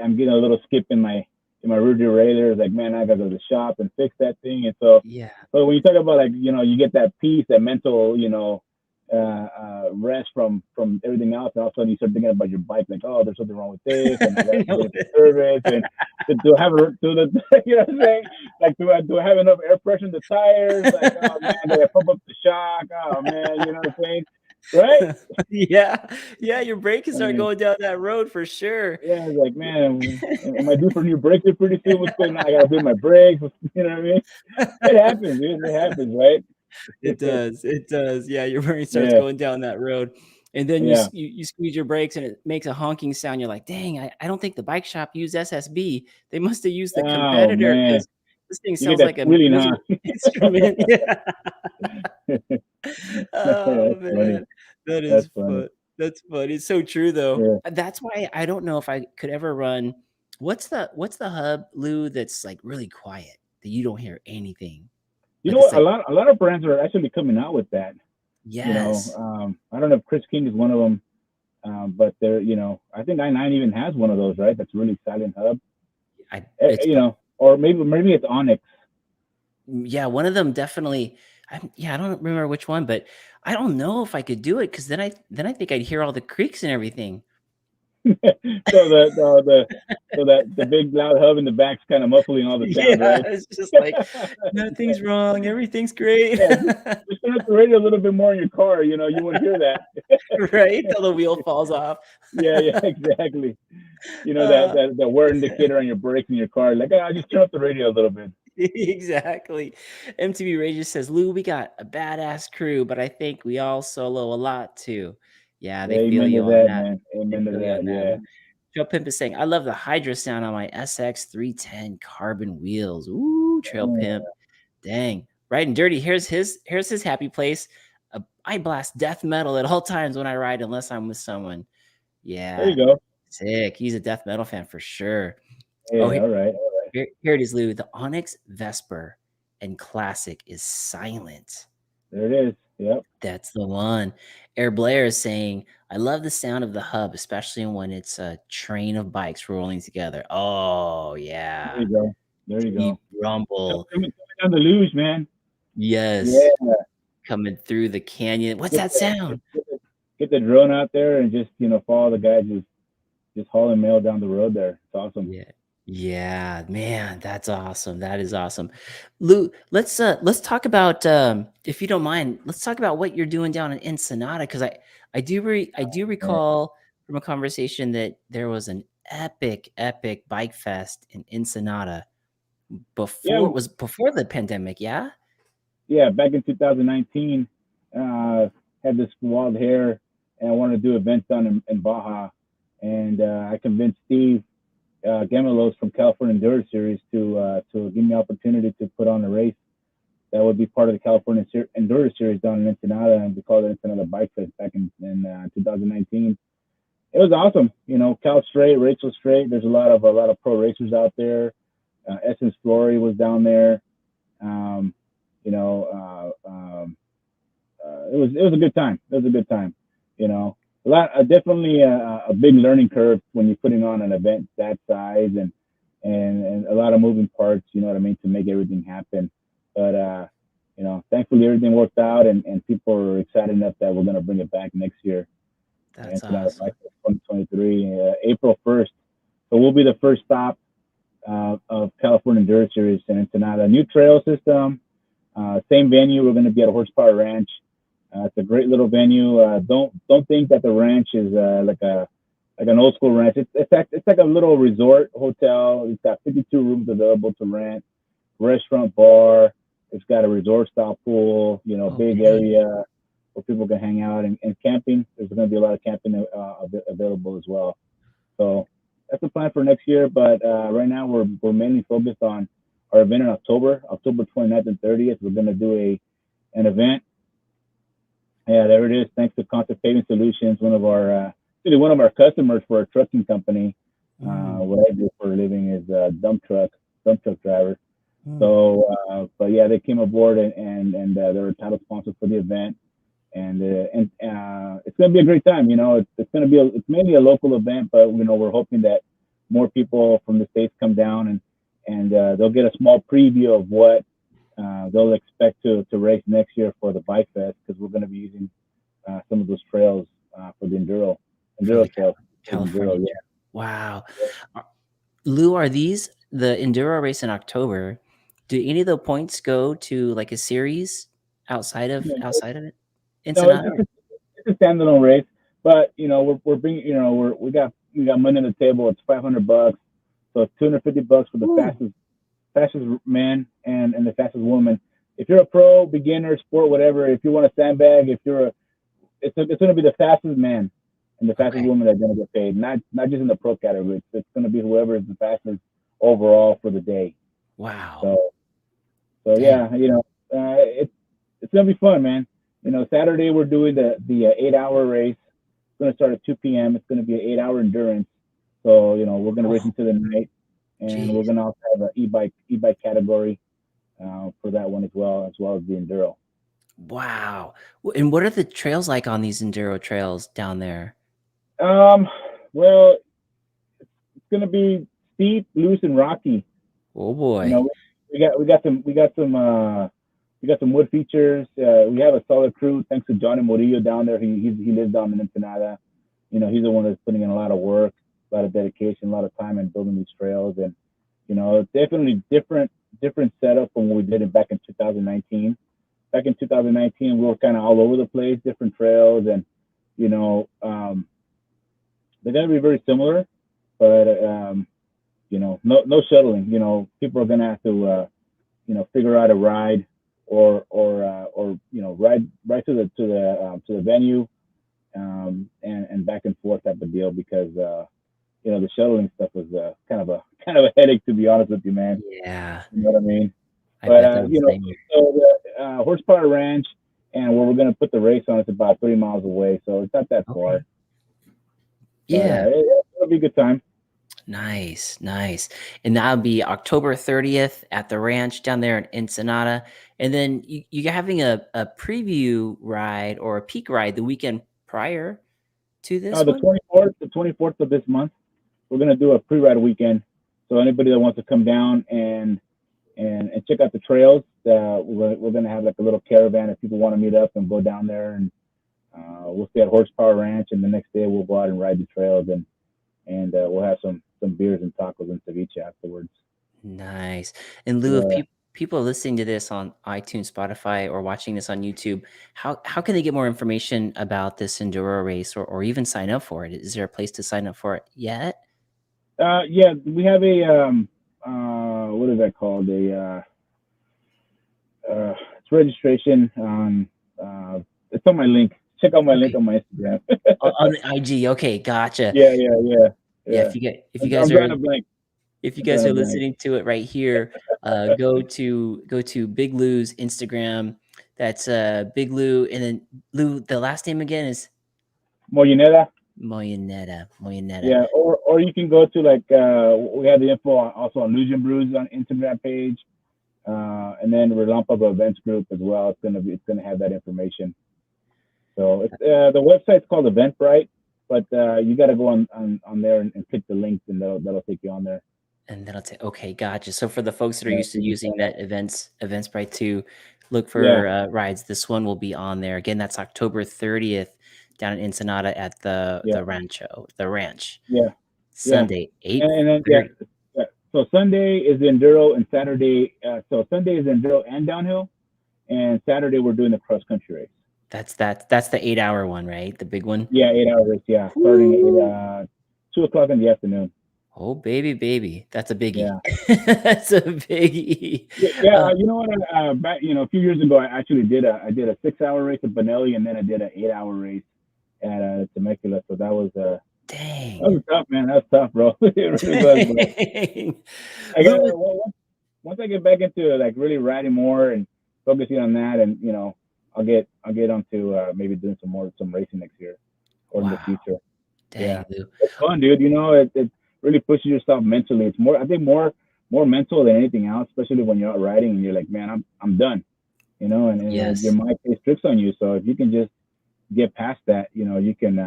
I'm getting a little skip in my rear derailleur. It's like, man, I gotta go to the shop and fix that thing. And so, Yeah. but when you talk about, like, you get that peace, that mental, rest from everything else, and all of a sudden you start thinking about your bike, like, oh, there's something wrong with this, and I I gotta know get it it. for service, and to have a, to the, you know what I'm saying? Like, do I have enough air pressure in the tires? Like, oh man, did I pump up the shock? Oh man, you know what I'm saying? Right? Yeah. Yeah, your brain can I start mean, going down that road for sure. yeah, it's like, man, am I due for new brakes here pretty soon? What's going on? I gotta build my brakes. You know what I mean? It happens, dude. It happens, right? It does, it does. Yeah, your brain starts Yeah, going down that road, and then yeah. you squeeze your brakes and it makes a honking sound. You're like, "Dang, I don't think the bike shop used SSB. They must have used the Oh competitor man, because this thing you get sounds that like a squealing, musical huh? instrument." Yeah. Oh, That's funny. man. That That's is funny. fun. That's funny. It's so true, though. Yeah. That's why I don't know if I could ever run what's the hub, Lou, that's, like, really quiet, that you don't hear anything? You know Like, it's what? A like lot, a lot of brands are actually coming out with that. yes. I don't know if Chris King is one of them, but they're, I think i9 even has one of those, right? That's really silent hub. I it's Or maybe it's Onyx. Yeah, one of them definitely I don't remember which one, but I don't know if I could do it because then I think I'd hear all the creaks and everything. So the big loud hub in the back's kind of muffling all the sound, Yeah, right? it's just like, "Nothing's wrong, everything's great." Yeah, just turn up the radio a little bit more in your car. You won't hear that. Right? Till the wheel falls off. Yeah, yeah, exactly. That Uh, that wear indicator on your brakes in your car. Like, I just turn up the radio a little bit. exactly. MTV Rager says, "Lou, we got a badass crew, but I think we all solo a lot too." Yeah, they feel Amen to you on that, that. man. They Amen to feel you that. on that Yeah. one. Joe Pimp is saying, "I love the Hydra sound on my SX 310 carbon wheels." Ooh, Trail Pimp. Dang. Riding dirty. Here's his happy place. I blast death metal at all times when I ride, unless I'm with someone. There you Yeah. go. Sick. He's a death metal fan for sure. Oh, Hey, all right. here it is, Lou. The Onyx Vesper and Classic is silent. There it is. Yep. That's the one. Air Blair is saying, I love the sound of the hub, especially when it's a train of bikes rolling together. Oh, There yeah. you go. There you go. Deep rumble. Coming down the luge, man. Yes. Yeah. Coming through the canyon. What's Get that the sound? get the drone out there and just follow the guys just hauling mail down the road there. It's awesome. Yeah. Yeah, man, that's awesome. That is awesome. Lou, let's talk about if you don't mind, let's talk about what you're doing down in Ensenada because I do Yeah. recall from a conversation that there was an epic bike fest in Ensenada Yeah. before the pandemic, yeah? Yeah. Back in 2019, had this wild hair, and I wanted to do events down in Baja, and I convinced Steve Gemelos from California Endurance Series to give me the opportunity to put on a race that would be part of the California Endurance Series down in Ensenada, and we called it Ensenada Bike Fest back in 2019. It was awesome. Cal straight, Rachel straight. There's a lot of pro racers out there. Essence Flory was down there. Um, you know, it was a good time. It was a good time. Definitely a big learning curve when you're putting on an event that size, and a lot of moving parts. You know what I mean, to make everything happen. But thankfully everything worked out, and people are excited enough that we're gonna bring it back next year. That's Ensenada awesome. Bike 2023, April 1st. So we'll be the first stop of California Endurance Series in Ensenada. New trail system, same venue. We're going to be at a horsepower ranch. It's a great little venue. Don't think that the ranch is like an old school ranch. It's like a little resort hotel. It's got 52 rooms available to rent, restaurant, bar. It's got a resort style pool. Oh, Big dang. area where people can hang out, and camping. There's going to be a lot of camping available as well. So that's the plan for next year. But right now we're mainly focused on our event in October 29th and 30th. We're going to do an event. Yeah, there it is. Thanks to Concept Paving Solutions, really one of our customers for a trucking company. Mm, What I do for a living is dump truck driver. mm. So, but yeah, they came aboard, and they're a title sponsor for the event. it's going to be a great time. It's going to be it's mainly a local event, but we're hoping that more people from the States come down, and they'll get a small preview of what they'll expect to race next year for the Bike Fest, because we're going to be using some of those trails for the For the enduro trails. California Enduro, trip. Wow. Lou, are these the enduro race in October? Do any of the points go to like a series yeah. outside of it? No, Ensenada? it's a standalone race, but we're bringing we got money on the table. It's $500, so it's $250 for the Ooh, fastest man and the fastest woman. If you're a pro, beginner, sport, whatever, if you want a sandbag, it's going to be the fastest man and the fastest okay. woman that's going to get paid. Not just in the pro category. It's going to be whoever is the fastest overall for the day. Wow. So Dang. yeah, it's going to be fun, man. Saturday we're doing the 8 hour race. It's going to start at 2 p.m. It's going to be an 8 hour endurance. So we're going to race Oh, into the night, and we're geez. going to also have an e-bike category for that one as well as the enduro. Wow. And what are the trails like on these enduro trails down there? Um, well, it's going to be steep, loose, and rocky. Oh You boy. know, we got some wood features. We have a solid crew thanks to Johnny Murillo down there. He lives down in Ensenada. He's the one that's putting in a lot of work, a lot of dedication, a lot of time in building these trails, and it's definitely different setup from what we did it back in 2019. Back in 2019, we were kind of all over the place, different trails, and you know, um, they're gonna be very similar, but no shuttling. People are gonna have to figure out a ride or ride to the venue, and back and forth type of deal, because the shuttling stuff was kind of a headache, to be honest with you, man. Yeah. You know what I mean? I But bet that was a nightmare. so the Horsepower Ranch and where we're gonna put the race on is about 3 miles away, so it's not that far. Okay. But Yeah. it'll be a good time. Nice, nice. And that'll be October 30th at the ranch down there in Ensenada. And then you're having a preview ride or a peak ride the weekend prior to this The one? 24th of this month, we're gonna do a pre-ride weekend. So anybody that wants to come down and check out the trails, we're gonna have like a little caravan if people want to meet up and go down there, and we'll stay at Horsepower Ranch, and the next day we'll go out and ride the trails, and we'll have some beers and tacos and ceviche afterwards. Nice. In lieu of Yeah. people listening to this on iTunes, Spotify, or watching this on YouTube, how can they get more information about this enduro race or even sign up for it? Is there a place to sign up for it yet? Yeah, we have a what is that called? It's registration on. It's on my link. Check out my link Okay. on my Instagram. On the IG. Okay, gotcha. Yeah. Yeah, if you I'm guys are drawing a blank. if you I'm drawing guys a are blank. listening to it right here, go to Big Lou's Instagram. That's Big Lou, and then Lou. The last name again is Mollineda. Mollineda. Mollineda. Yeah, or you can go to we have the info also on Luge and Brews on Instagram page, and then Relampa Events Group as well. It's gonna have that information. So the website's called Eventbrite, but you got to go on there and click the link, and that'll take you on there. And then I'll say, okay, gotcha. So for the folks that are Yeah, used to so you can using sign up. that Eventbrite to look Yeah, for rides, this one will be on there. Again, that's October 30th down in Ensenada at yeah, the ranch. yeah, yeah. Sunday, And then 8:30. yeah. So Sunday is the enduro, and Saturday. So Sunday is enduro and downhill, and Saturday we're doing the cross country race. That's the 8-hour one, right? The big one. Yeah, 8 hour race. Yeah, starting at Woo! 2 o'clock in the afternoon. Oh, baby, baby. That's a biggie. Yeah, That's a biggie. yeah. Uh, You know what? Back a few years ago, I actually did a 6 hour race at Benelli, and then I did an 8 hour race at Temecula. So that dang. was tough, man. That was tough, bro. It really was. But Dang. I got Lou, once I get back into like really riding more and focusing on that, and I'll get onto maybe doing some racing next year or in the wow. future. Dang, Yeah, Lou. it's fun, dude. It really pushes yourself mentally. It's more, I think, more mental than anything else, especially when you're out riding and you're like, man, I'm done. And your Yes. mind plays tricks on you. So if you can just get past that, you can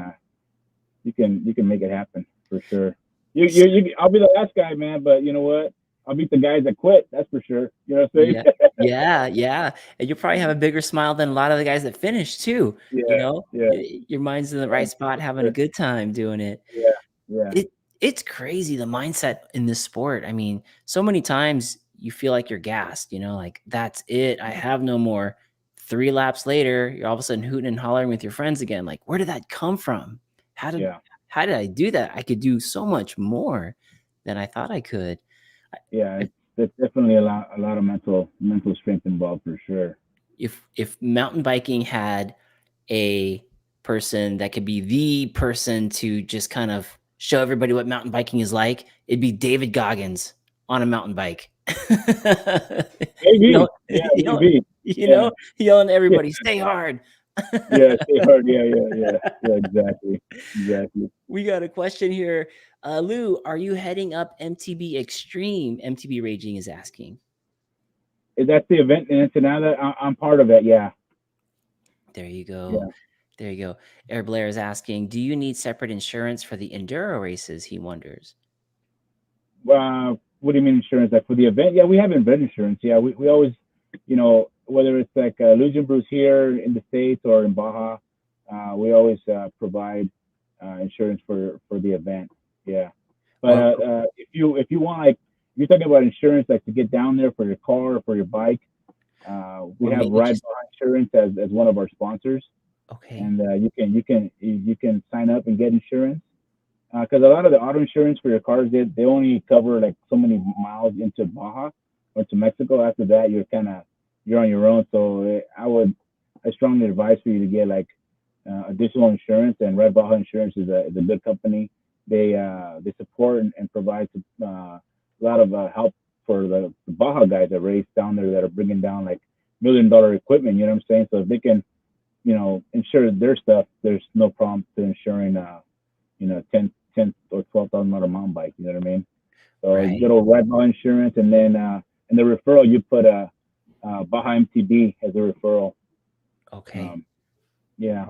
make it happen for sure. I'll be the last guy, man, but you know what? I'll beat the guys that quit. That's for sure. You know what I'm saying? Yeah. Yeah, yeah, and you'll probably have a bigger smile than a lot of the guys that finish too, you Yeah, know? yeah, Your mind's in the yeah, right spot, for having a sure. good time doing it. Yeah, yeah, It's crazy the mindset in this sport. I mean, so many times you feel like you're gassed, like, "That's it, I have no more." 3 laps later, you're all of a sudden hooting and hollering with your friends again, like, "Where did that come from? How did yeah, how did I do that? I could do so much more than I thought I could." yeah. I It's definitely a lot of mental strength involved for sure. if mountain biking had a person that could be the person to just kind of show everybody what mountain biking is like, it'd be David Goggins on a mountain bike. Yell Maybe, yeah, yell maybe, yeah, yelling at yeah, everybody, "Stay hard." yeah. Stay hard. Yeah, yeah, yeah, yeah. Exactly, exactly. We got a question here. Lou, are you heading up MTB Extreme? MTB Raging is asking. That's the event in Ensenada. I'm part of it. Yeah, There you go. yeah. There you go. Air Blair is asking, do you need separate insurance for the enduro races? He wonders. What do you mean insurance? Like for the event? Yeah, we have event insurance. Yeah, we always, whether it's like Luge and Brews here in the States or in Baja, we always provide insurance for the event. Yeah, but Well, if you want, like, if you're talking about insurance, like to get down there for your car or for your bike, we or have maybe Ride just Baja Insurance as one of our sponsors, okay. and you can sign up and get insurance. Because a lot of the auto insurance for your cars, they only cover like so many miles into Baja or to Mexico. After that, you're on your own. So I strongly advise for you to get like additional insurance. And Red Baja Insurance is a good company. They support and provide a lot of help for the Baja guys that race down there that are bringing down like $1 million equipment. You know what I'm saying? So if they can insure their stuff, there's no problem to insuring 10 or 12,000 mountain bike. You know what I mean? So Right. good old Red Ball insurance, and then in the referral you put Baja MTB as a referral. Okay. Um, yeah.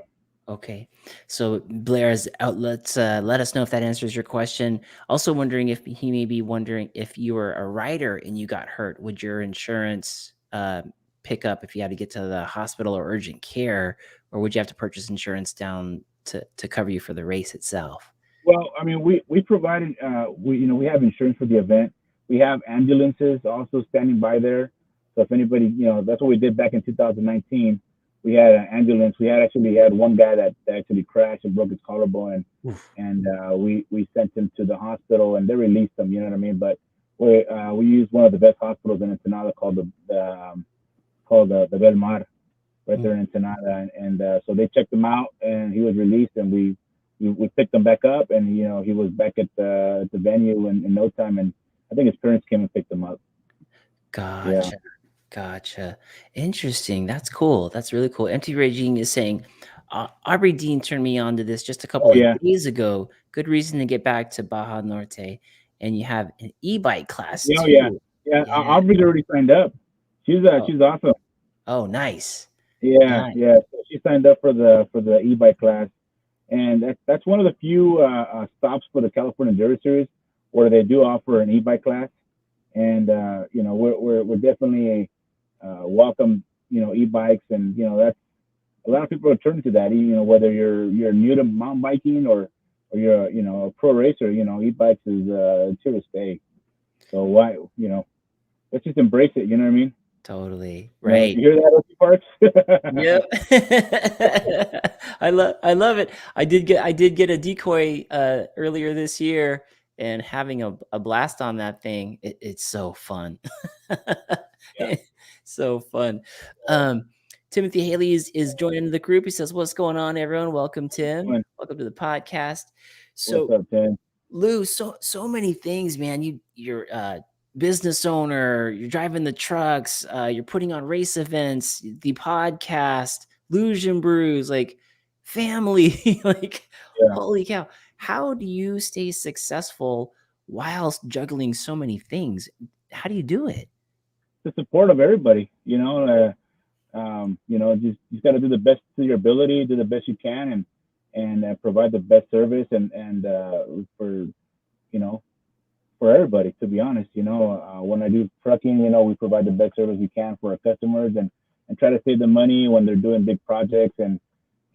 Okay. So Blair's outlets, let us know if that answers your question. Also wondering if he may be wondering if you were a rider and you got hurt, would your insurance pick up if you had to get to the hospital or urgent care, or would you have to purchase insurance down to cover you for the race itself? Well, I mean, we provided we have insurance for the event. We have ambulances also standing by there. So if anybody, that's what we did back in 2019. We had an ambulance. We actually had one guy that actually crashed and broke his collarbone, Oof. and we sent him to the hospital, and they released him. You know what I mean? But we used one of the best hospitals in Ensenada called the Belmar right Mm. there in Ensenada, and so they checked him out, and he was released, and we picked him back up, and he was back at the venue in no time, and I think his parents came and picked him up. Yeah. Gotcha. Gotcha. Interesting. That's cool. That's really cool. Empty Raging is saying, Aubrey Dean turned me on to this just a couple Oh of yeah. days ago. Good reason to get back to Baja Norte. And you have an e-bike class Yeah. Oh yeah. too. Yeah. Yeah. Aubrey's already signed up. Oh, She's awesome. oh, nice. Yeah. Nice. Yeah. So she signed up for the e-bike class, and that's one of the few stops for the California Endurance Series where they do offer an e-bike class, and we're definitely welcome e-bikes, and that's a lot of people are turning to that. Whether you're new to mountain biking or you're a pro racer, e-bikes is it's here to stay. So why let's just embrace it. You know what I mean? Totally. You Right. hear that, OC Parks? Yep. I love it. I did get a decoy earlier this year and having a blast on that thing. It's so fun. Yeah. So fun. Um Timothy Haley is joining the group. He says, "What's going on, everyone? Welcome, Tim. Welcome to the podcast." What's So up, Tim? Lou, so many things, man. You're a business owner, you're driving the trucks, you're putting on race events, the podcast, Luge and Brews, like family, like Yeah, holy cow. How do you stay successful whilst juggling so many things? How do you do it? the support of everybody. Just got to do the best to your ability, do the best you can, and provide the best service and for you know for everybody. To be honest, when I do trucking, we provide the best service we can for our customers and try to save them money when they're doing big projects and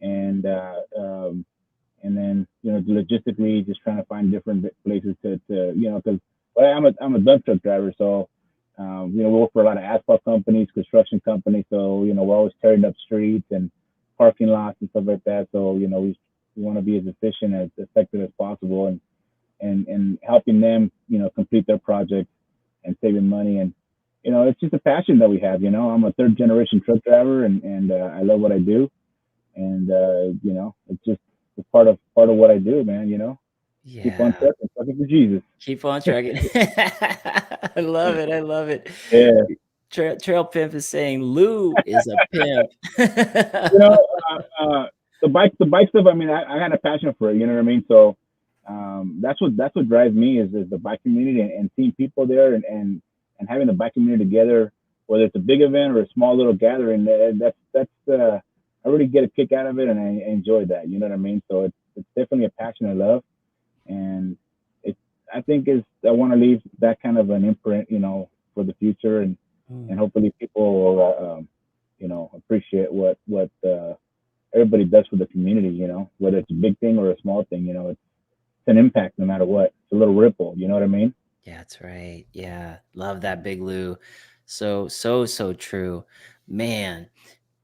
and then logistically just trying to find different places to because I'm a dump truck driver, so we work for a lot of asphalt companies, construction companies, so we're always tearing up streets and parking lots and stuff like that. So we want to be as efficient as effective as possible and helping them complete their projects and saving money. And it's just a passion that we have. I'm a third generation truck driver, and I love what I do, and it's just it's part of what I do, man. Keep on Yeah. trucking for Jesus. Keep on trucking. I love it. I love it. Yeah. Trail Pimp is saying Lou is a pimp. you know, the bike stuff. I mean, I had a passion for it. You know what I mean? So that's what drives me is the bike community and seeing people there and having the bike community together, whether it's a big event or a small little gathering. That's I really get a kick out of it, and I enjoy that. You know what I mean? So it's definitely a passion I love, and it I think is I want to leave that kind of an imprint, for the future, and Mm, hopefully people will appreciate what everybody does for the community. Whether it's a big thing or a small thing. It's an impact no matter what. It's a little ripple. You know what I mean? yeah, that's right. Yeah. Love that, Big Lou. So true. Man,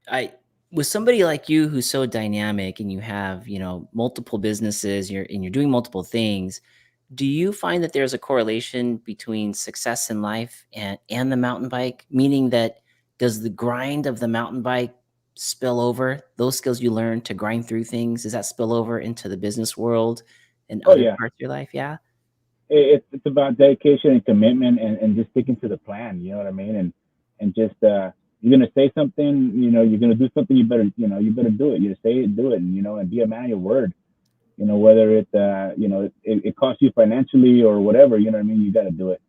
I with somebody like you who's so dynamic and you have, multiple businesses, you're doing multiple things. Do you find that there's a correlation between success in life and the mountain bike? Meaning that does the grind of the mountain bike spill over those skills you learn to grind through things? Does that spill over into the business world and Oh other yeah. parts of your life? Yeah. It's about dedication and commitment and just sticking to the plan. You know what I mean? And just you're gonna say something. You're gonna do something. You better do it. You say it, do it, and be a man of your word. Whether it costs you financially or whatever. You know what I mean? You got to do it.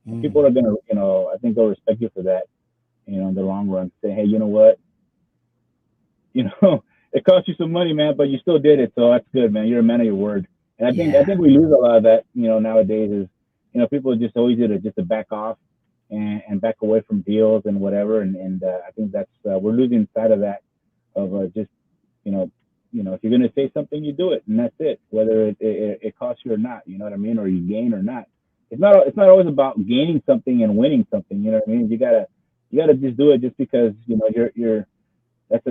And people Mm, are gonna, I think they'll respect you for that. In the long run, say, hey, you know what? you know, it cost you some money, man, but you still did it. So that's good, man. You're a man of your word. And I yeah. think we lose a lot of that, nowadays is, people are just always just to back off and back away from deals and whatever. And I think that's, we're losing sight of that, of just, you know, if you're going to say something, you do it, and that's it. Whether it costs you or not, you know what I mean, or you gain or not. It's not always about gaining something and winning something. You know what I mean? You gotta just do it just because you're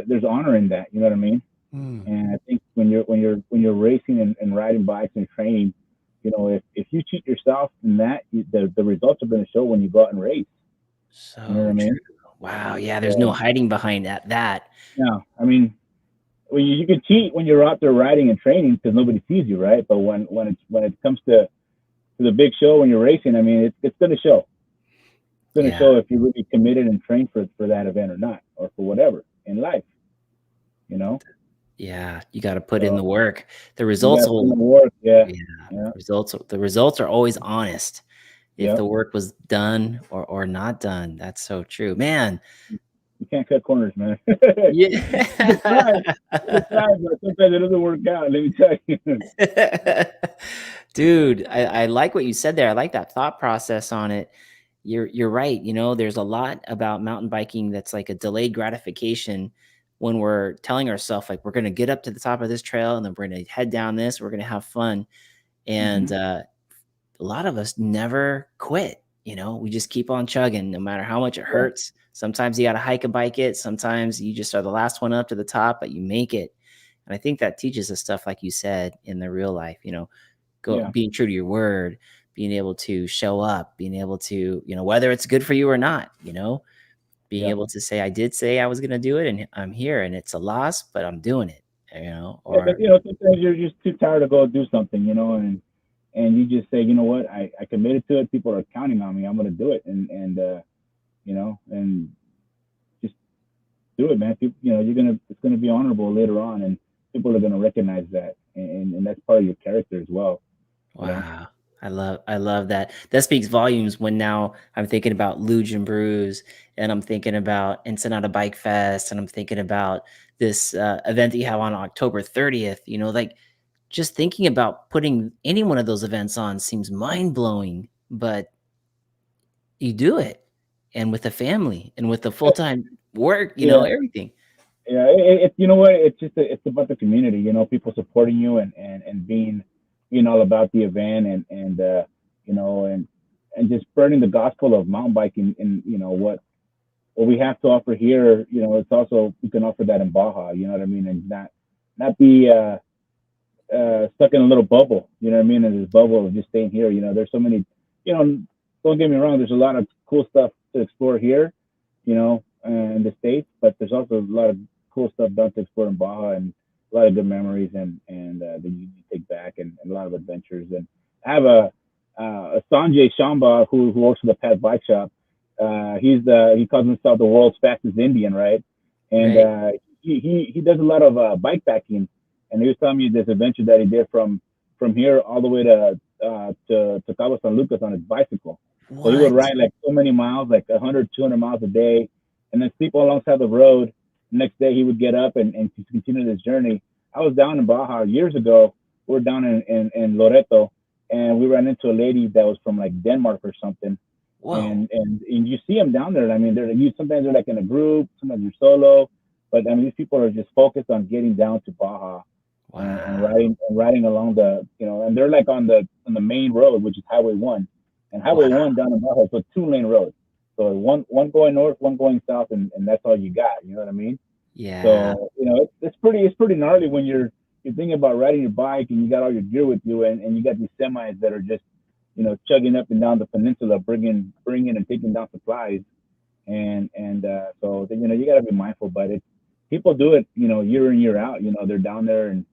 there's honor in that. You know what I mean? Mm, And I think when you're racing and riding bikes and training, if you cheat yourself in that, the results are going to show when you go out and race. You know what so I true. mean? Wow. Yeah. There's no So hiding behind that. no, I mean, you can cheat when you're out there riding and training because nobody sees you, right? But when it comes to the big show when you're racing, I mean, it's going to show. It's going to Yeah. show if you really committed and trained for that event or not, or for whatever in life. You know, Yeah. You got to put in so the work. The you got results to put in the will, work. Yeah, yeah. yeah, The results are always honest. If yeah. the work was done or not done. That's so true. Man. You can't cut corners, man. You can try, Yeah. but sometimes it doesn't work out. Let me tell you. Dude, I like what you said there. I like that thought process on it. You're right. There's a lot about mountain biking that's like a delayed gratification when we're telling ourselves like we're gonna get up to the top of this trail and then we're gonna head down this, we're gonna have fun. hmm And a lot of us never quit. We just keep on chugging no matter how much it Yeah, hurts. Sometimes you got to hike a bike it. Sometimes you just are the last one up to the top, but you make it. And I think that teaches us stuff, like you said, in the real life, yeah, being true to your word, being able to show up, being able to, whether it's good for you or not, being yeah. able to say, I did say I was going to do it and I'm here and it's a loss, but I'm doing it, Yeah, or but sometimes you're just too tired to go do something, and you just say, you know what, I committed to it. People are counting on me. I'm going to do it, and just do it, man. People, it's gonna be honorable later on, and people are gonna recognize that, and that's part of your character as well. You know. wow. I love that. That speaks volumes when now I'm thinking about Luge and Brews, and I'm thinking about Ensenada Bike Fest, and I'm thinking about this event that you have on October 30th. You know, like just thinking about putting any one of those events on seems mind blowing, but you do it, and with a family and with a full time work, you know, Yeah, everything. yeah. You know what? It's just it's about the community. You know, people supporting you and being all about the event and you know and just spreading the gospel of mountain biking and you know what we have to offer here. You know, it's also we can offer that in Baja. You know what I mean? And not be stuck in a little bubble. You know what I mean? In this bubble of just staying here. You know, there's so many. You know, don't get me wrong. There's a lot of cool stuff to explore here. You know, in the states, but there's also a lot of cool stuff done to explore in Baja and a lot of good memories and that you take back and a lot of adventures. And I have a Sanjay Shamba who works for the Pet Bike Shop. He calls himself the world's fastest Indian, right? And Right. he does a lot of bike packing, and he was telling me this adventure that he did from here all the way to Cabo San Lucas on his bicycle. So he would What? ride like so many miles, like 100, 200 miles a day, and then sleep alongside the road. The next day he would get up and continue this journey. I was down in Baja years ago. We were down in Loreto, and we ran into a lady that was from like Denmark or something. Whoa. And you see them down there. I mean, sometimes they're like in a group, sometimes you're solo, but I mean these people are just focused on getting down to Baja Wow. and riding along the and they're like on the main road, which is Highway One, and Highway Wow. One down in Baja is a 2 lane road. So one going north, one going south, and that's all you got. You know what I mean? Yeah. So it's pretty gnarly when you're thinking about riding your bike and you got all your gear with you and you got these semis that are just chugging up and down the peninsula, bringing and taking down supplies and so you got to be mindful, but it's people do it year in year out. They're down there and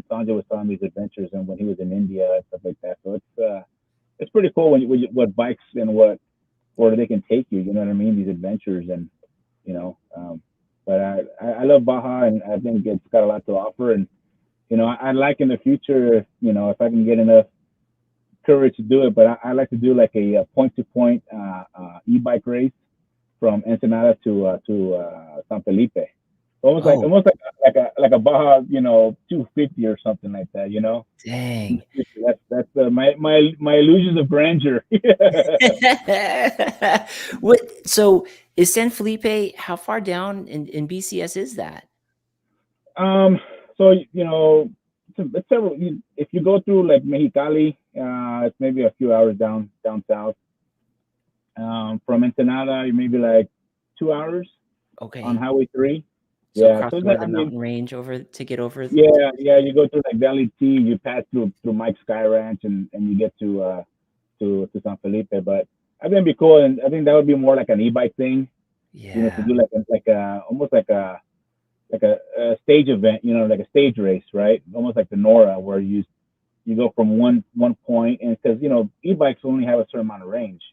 Sanjay was telling these adventures and when he was in India and stuff like that. So it's pretty cool when what bikes and where they can take you. You know what I mean? These adventures and you know. But I love Baja and I think it's got a lot to offer and I'd like in the future if I can get enough courage to do it, but I like to do like a point to point e-bike race from Ensenada to San Felipe. Oh, Almost like a Baja, 250 or something like that. dang. That's my illusions of grandeur. What, so is San Felipe, how far down in BCS is that? um, so it's several. If you go through like Mexicali, it's maybe a few hours down south. From Ensenada, you maybe like 2 hours on Okay. Highway 3. So Yeah, across so more that of I the mean, mountain range over to get over yeah, to yeah, you go through like Valley T, you pass through Mike's Sky Ranch, and you get to San Felipe. But I think it'd be cool, and I think that would be more like an e-bike thing, to yeah. do like almost like a stage event, like a stage race, right? Almost like the Nora, where you go from one point, and because e-bikes only have a certain amount of range.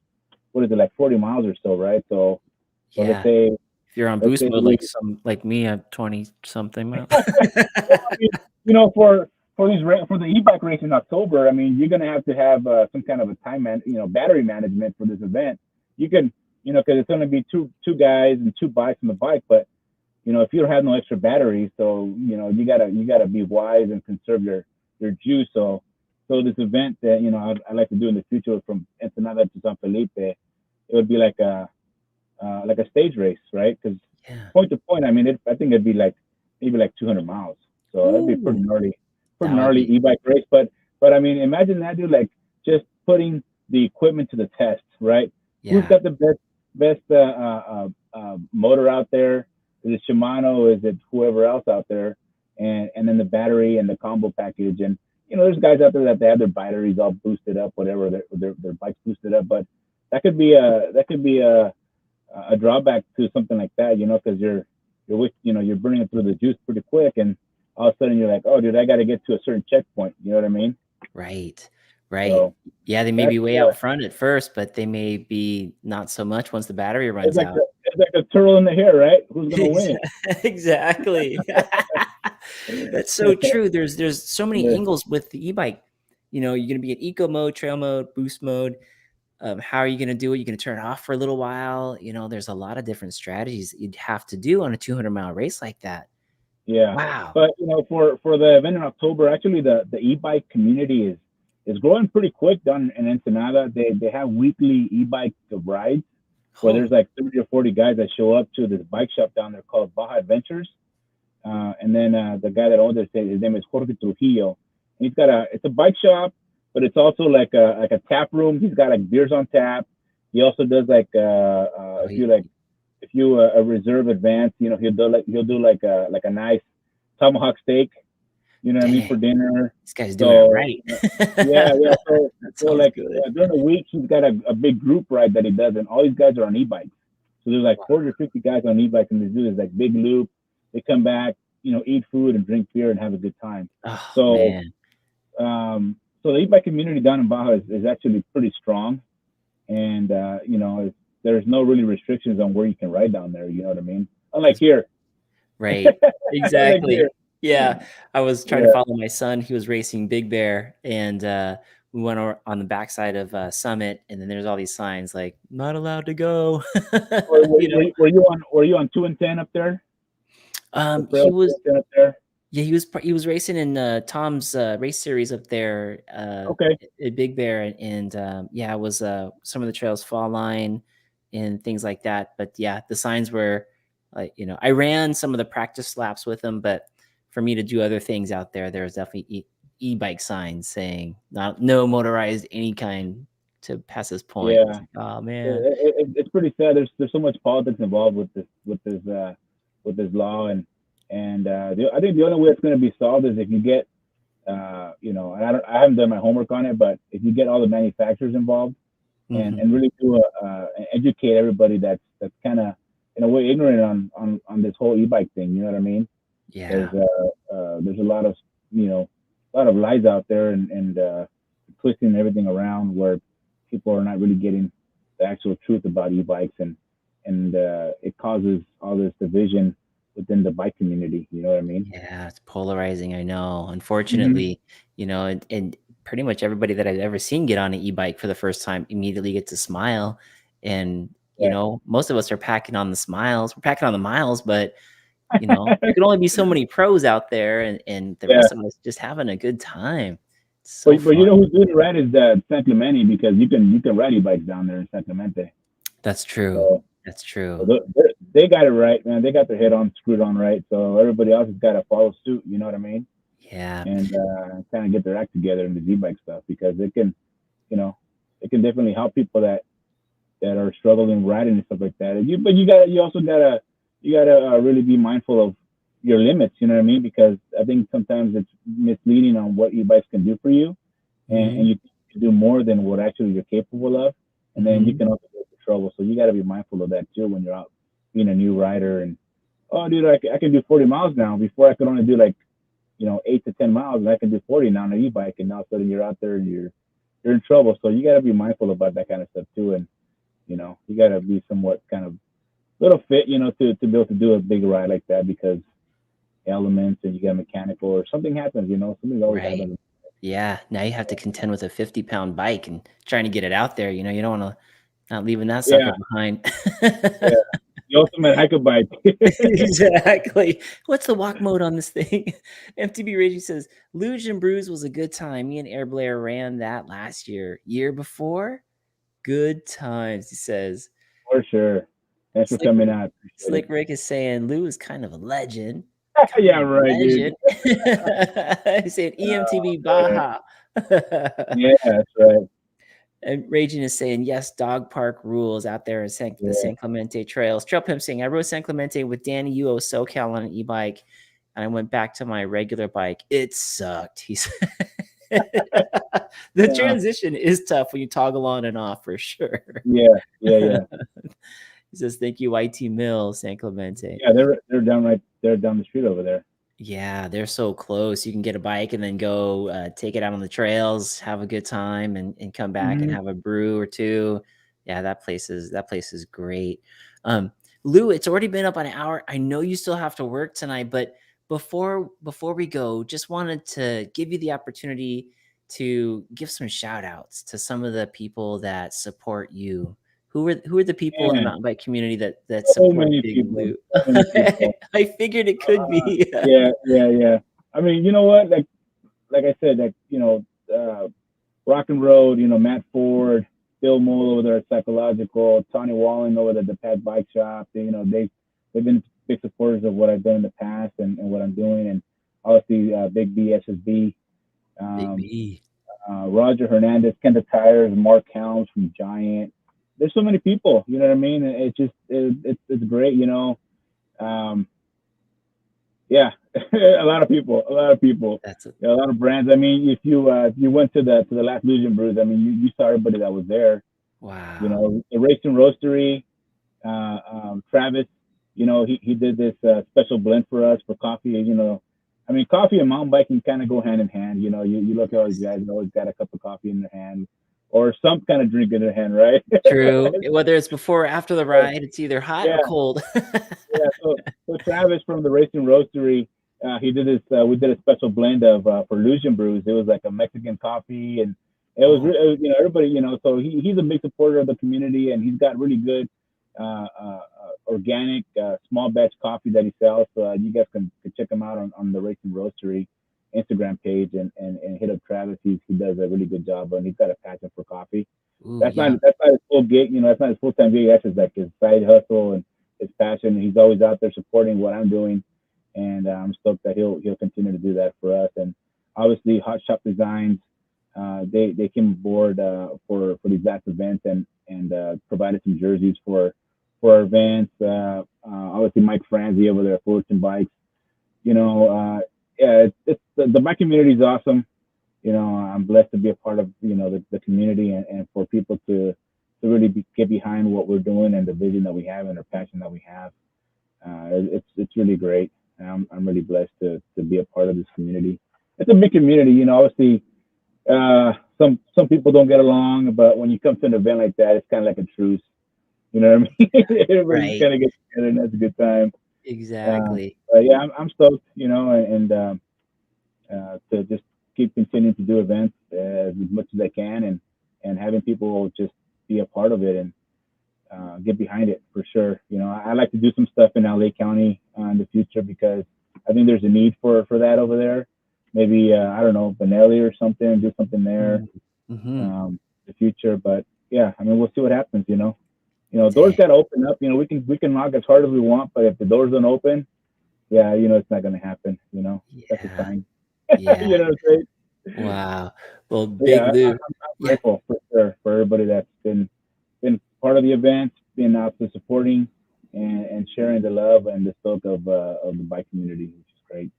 What is it, like 40 miles or so, right? So let's Yeah. say If you're on let's boost say mode we like some like me at 20 something mile. Well, I mean, for the e-bike race in October, I mean, you're gonna have to have some kind of a battery management for this event. You can, because it's gonna be two guys and two bikes on the bike, but if you don't have no extra batteries, so you gotta be wise and conserve your juice. So this event that I'd like to do in the future from Ensenada to San Felipe, it would be like a stage race, right? Because Yeah. point to point, I mean, I think it'd be like maybe like 200 miles. So that'd be Ooh, pretty that would gnarly be, e-bike race. But I mean, imagine that, dude. Like just putting the equipment to the test, right? Who's yeah. got the best motor out there? Is it Shimano? Is it whoever else out there? And then the battery and the combo package. And there's guys out there that they have their batteries all boosted up, whatever, their bikes boosted up. But that could be a drawback to something like that, because you're burning it through the juice pretty quick, and all of a sudden you're like, oh, dude, I got to get to a certain checkpoint. You know what I mean? Right. Right. So Yeah, they may that's be way out front at first, but they may be not so much once the battery runs out. it's like a turtle in the hair, right? Who's gonna win? Exactly. That's so true. There's so many Yeah, angles with the e-bike. you know, you're going to be in eco mode, trail mode, boost mode. How are you going to do it? You're going to turn it off for a little while. You know, there's a lot of different strategies that you'd have to do on a 200-mile race like that. Yeah, Wow. but you know, for the event in October, actually the e-bike community is growing pretty quick down in Ensenada. They have weekly e-bike rides where Oh, there's like 30 or 40 guys that show up to this bike shop down there called Baja Adventures. And then the guy that owns it, his name is Jorge Trujillo. And he's got it's a bike shop, but it's also like a tap room. He's got like beers on tap. He also does like oh if you reserve advance, you know, he'll do like a nice tomahawk steak, you know what I mean, dang. for dinner. This guy's doing it So right. yeah, yeah. That So sounds like good. during the week, he's got a big group ride that he does, and all these guys are on e-bikes. So there's like 40 or 50 guys on e-bikes, and they do this like big loop. They come back, you know, eat food and drink beer and have a good time. Oh, So man. so the e-bike community down in Baja is actually pretty strong, and you know, there's no really restrictions on where you can ride down there. You know what I mean? Unlike That's here, right. unlike Exactly. here. Yeah. I was trying to Yeah. follow my son. He was racing Big Bear, and we went on the backside of Summit, and then there's all these signs like "not allowed to go." You know, Were you on 2 and 10 up there? The he trail two was and 10 up there? yeah, he was racing in Tom's race series up there Okay. at Big Bear, and yeah, it was some of the trails fall line and things like that. But yeah, the signs were like, you know, I ran some of the practice laps with him, but for me to do other things out there, there was definitely e-bike signs saying not no motorized any kind to pass this point. It's Yeah. like, oh man. It's pretty sad. There's so much politics involved with this law, and I think the only way it's going to be solved is if you get you know, and I haven't done my homework on it, but if you get all the manufacturers involved Hmm. and really do educate everybody that's kind of in a way ignorant on this whole e-bike thing. You know what I mean? Yeah. There's a lot of, you know, a lot of lies out there and twisting everything around where people are not really getting the actual truth about e-bikes, and it causes all this division within the bike community. You know what I mean? Yeah, it's polarizing, I know. Mm-hmm. Unfortunately, you know, and pretty much everybody that I've ever seen get on an e-bike for the first time immediately gets a smile. And, you Yeah. know, most of us are packing on the smiles. We're packing on the miles, but you know, there can only be so many pros out there, and the Yeah. rest of us just having a good time. It's so But you know fun. who's doing it right is San Clemente, because you can ride e-bikes down there in San Clemente. That's true. So, That's so true. they got it right, man. They got their head on screwed on right. So everybody else has got to follow suit. You know what I mean? Yeah. And kind of get their act together in the e-bike stuff, because it can, you know, it can definitely help people that are struggling riding and stuff like that. But you also gotta really be mindful of your limits. You know what I mean? Because I think sometimes it's misleading on what e-bikes can do for you, and Hmm. you can do more than what actually you're capable of, and then you Hmm. can also get into trouble. So you got to be mindful of that too when you're out being a new rider. And oh, dude, I can do 40 miles now. Before I could only do like, you know, 8 to 10 miles, and I can do 40 now on an e-bike. And now all of a sudden you're out there and you're in trouble. So you got to be mindful about that kind of stuff too. And you know, you got to be somewhat kind of little fit, you know, to be able to do a big ride like that, because elements and you get mechanical or something happens, you know, something always Right. happens. Yeah. Now you have to contend with a 50-pound bike and trying to get it out there. You know, you don't want to not leaving that sucker Yeah, behind. yeah. The ultimate hike a bike. Exactly. What's the walk mode on this thing? MTB Raging says, Luge and Brews was a good time. Me and Air Blair ran that last year. Year before? Good times, he says. For sure. Thanks for Slick, coming out. Appreciate Slick Rick is saying, Lou is kind of a legend. it. Kind Yeah, of a right, dude. legend. He's saying Oh, EMTB man. Baja. Yeah, that's right. And Raging is saying, yes, dog park rules out there in the Yeah. San Clemente trails. Trail Pimp saying, I rode San Clemente with Danny Uo SoCal on an e-bike, and I went back to my regular bike. It sucked. He said, the Yeah. transition is tough when you toggle on and off for sure. Yeah. Yeah. Yeah. He says, thank you, YT Mill, San Clemente. Yeah. They're down the street over there. Yeah, they're so close. You can get a bike and then go take it out on the trails, have a good time, and come back and Mm-hmm. have a brew or two. Yeah, that place is great. Um, Lou, it's already been up an hour. I know you still have to work tonight, but before we go, just wanted to give you the opportunity. to give some shout outs to some of the people that support you. Who are the people in the Man, mountain bike community that so support many Big people, Lou? so many people. I figured it could be. Yeah, yeah, yeah. I mean, you know what? Like I said, Rock and Road, Matt Ford, Bill Mole over there at Psychological, Tony Wallen over at the Pat Bike Shop. They've been big supporters of what I've done in the past and what I'm doing, and obviously Big B SSB, Big um, B. Roger Hernandez, Kenda Tires, Mark Helms from Giant. There's so many people, you know what I mean? It's great, Um, yeah, a lot of people, a lot of people, That's a a lot of brands. I mean, if you went to the last Luge and Brews, I mean, you saw everybody that was there. wow. The Racing Roastery, Travis, he did this special blend for us for coffee. I mean, coffee and mountain biking kind of go hand in hand. You look at all these Yes. guys, they always got a cup of coffee in their hand or some kind of drink in their hand, right? True. Whether it's before or after the ride, it's either hot or Yeah, cold. yeah. So Travis from the Racing Roastery, he did this. We did a special blend of for Luge and Brews. It was like a Mexican coffee, and Oh, everybody, So he's a big supporter of the community, and he's got really good organic small batch coffee that he sells. So you guys can check him out on the Racing Roastery Instagram page and hit up Travis. He does a really good job, and he's got a passion for coffee. ooh, That's not yeah. that's not his full gig, that's not his full time gig. That's just like his side hustle and his passion. He's always out there supporting what I'm doing, and I'm stoked that he'll continue to do that for us. And obviously, Hot Shop Designs, they came aboard for these last events and provided some jerseys for our events. Obviously, Mike Franzi over there at Fullerton Bikes. Yeah, it's the bike community is awesome. I'm blessed to be a part of the community and for people to really get behind what we're doing and the vision that we have and the passion that we have. It's really great. And I'm really blessed to be a part of this community. It's a big community, obviously. Some people don't get along, but when you come to an event like that, it's kind of like a truce. You know what I mean? Everybody just Right. kind of gets together and has a good time. Exactly. But yeah, I'm stoked, and to just keep continuing to do events as much as I can and having people just be a part of it and get behind it for sure. I like to do some stuff in LA County in the future because I think there's a need for that over there. Maybe I don't know, Benelli or something, do something there Mm-hmm. in the future. But yeah, I mean, we'll see what happens. Doors Dang. got to open up. We can knock as hard as we want, but if the doors don't open, yeah, it's not going to happen. That's a Yeah. sign. Yeah. You know what I'm saying? Wow. Well, But Big yeah, Lou. I'm Yeah. grateful for sure for everybody that's been part of the event, been out there supporting and sharing the love and the stoke of the bike community, which is great.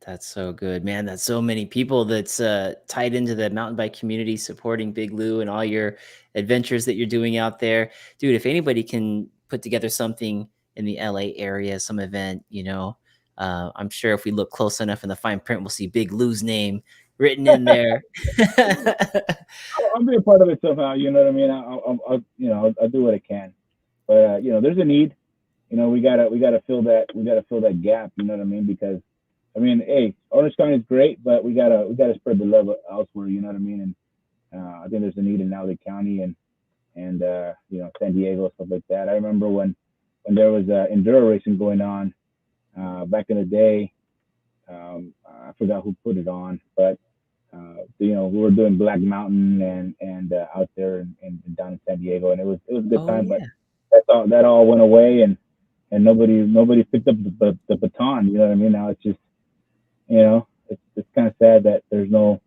That's so good, man. That's so many people that's tied into the mountain bike community supporting Big Lou and all your adventures that you're doing out there. Dude, if anybody can put together something in the LA area, some event, I'm sure if we look close enough in the fine print, we'll see Big Lou's name written in there. I'll be a part of it somehow. You know what I mean? I'll do what I can. But there's a need. We gotta fill that gap. You know what I mean? Because I mean, hey, Orange County is great, but we gotta spread the love elsewhere. You know what I mean? And I think there's a need in LA County and San Diego, stuff like that. I remember when there was enduro racing going on back in the day. I forgot who put it on, but we were doing Black Mountain and out there and down in San Diego, and it was a good Oh time. But yeah. that all went away, and nobody picked up the baton. You know what I mean? Now it's just it's kind of sad that there's no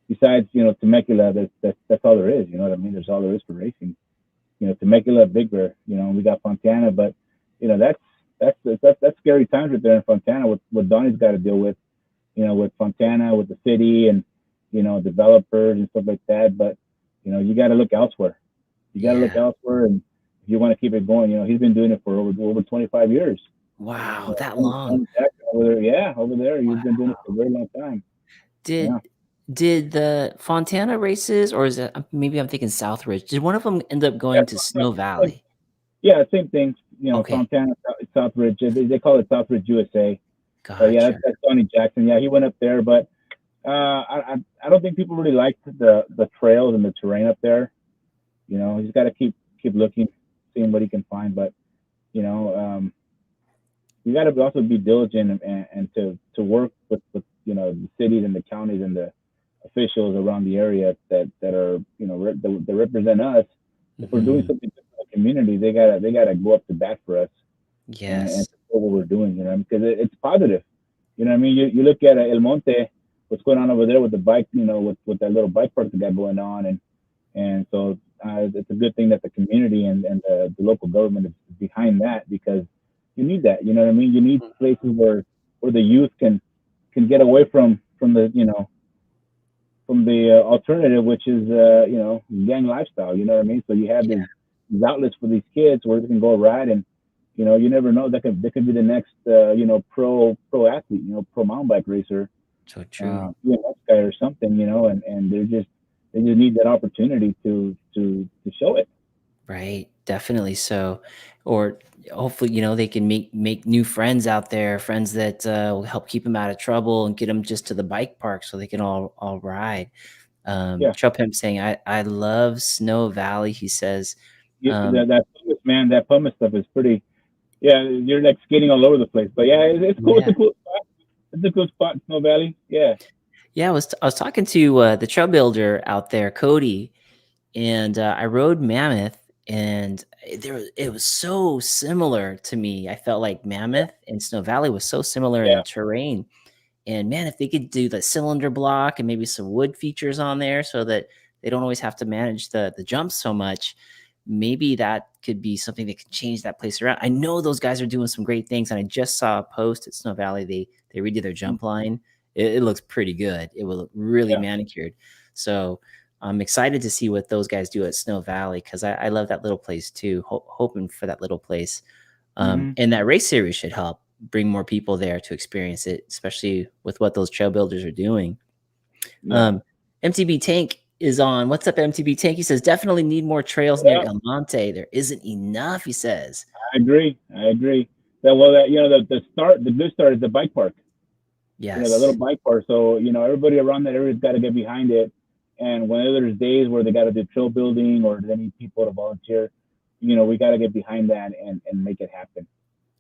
besides Temecula. That's all there is. You know what I mean? There's all there is for racing. Temecula, Big Bear. We got Fontana, but that's scary times right there in Fontana. What Donnie's got to deal with Fontana, with the city, and developers and stuff like that. But you got to look elsewhere. You got to look Yeah. elsewhere, and if you want to keep it going, he's been doing it for over 25 years. Wow, that long. Tony Jackson over there, yeah, over there, he's been doing Wow. it for a very long time. Yeah, Did the Fontana races, or is it maybe I'm thinking Southridge, did one of them end up yeah, going to Snow same, Valley? yeah, same thing. Okay, Fontana, Southridge. They call it Southridge USA. But yeah, gotcha. that's Tony Jackson. Yeah, he went up there, but I don't think people really like the trails and the terrain up there. You know, he's got to keep looking, seeing what he can find. But you know, you got to also be diligent and to work with the cities and the counties and the officials around the area that are that represent us. If we're doing Hmm. something good for the community, they gotta go up to bat for us and Yes. support what we're doing. You know, because it's positive. You know what I mean? You look at El Monte, what's going on over there with the bike, with that little bike park they got going on, and so it's a good thing that the community and the local government is behind that because you need that. You know what I mean? You need places where the youth can get away from the alternative, which is gang lifestyle. You know what I mean? So you have Yeah. these outlets for these kids where they can go ride, and you never know that could be the next pro athlete, pro mountain bike racer, So true. BMX guy or something, and they just need that opportunity to show it. Right. Definitely so. Or hopefully, they can make new friends out there, friends that will help keep them out of trouble and get them just to the bike park so they can all ride. Yeah, Trail Pimp saying, I love Snow Valley. He says, um, that pumice, man, that pumice stuff is pretty. Yeah, you're like skating all over the place, but yeah, it's cool. It's yeah. a cool spot. It's a cool spot, Snow Valley. Yeah, Yeah, I was talking to the trail builder out there, Cody, and I rode Mammoth, and it was so similar to me. I felt like yeah, Mammoth and Snow Valley was so similar in the yeah. terrain. And man, if they could do the cylinder block and maybe some wood features on there so that they don't always have to manage the jumps so much, maybe that could be something that could change that place around. I know those guys are doing some great things, and I just saw a post at Snow Valley. They redid their Mm, jump line. It looks pretty good. It will look really yeah. manicured. So I'm excited to see what those guys do at Snow Valley because I love that little place too. Hoping for that little place. Hmm. And that race series should help bring more people there to experience it, especially with what those trail builders are doing. Yeah. Um, MTB Tank is on. What's up, MTB Tank? He says, definitely need more trails near Yeah. El Monte. There isn't enough, he says. I agree. I agree. That the good start is the bike park. The little Yes. bike park. So everybody around that area's got to get behind it. And whenever there's days where they got to do trail building or they need people to volunteer, we got to get behind that and make it happen.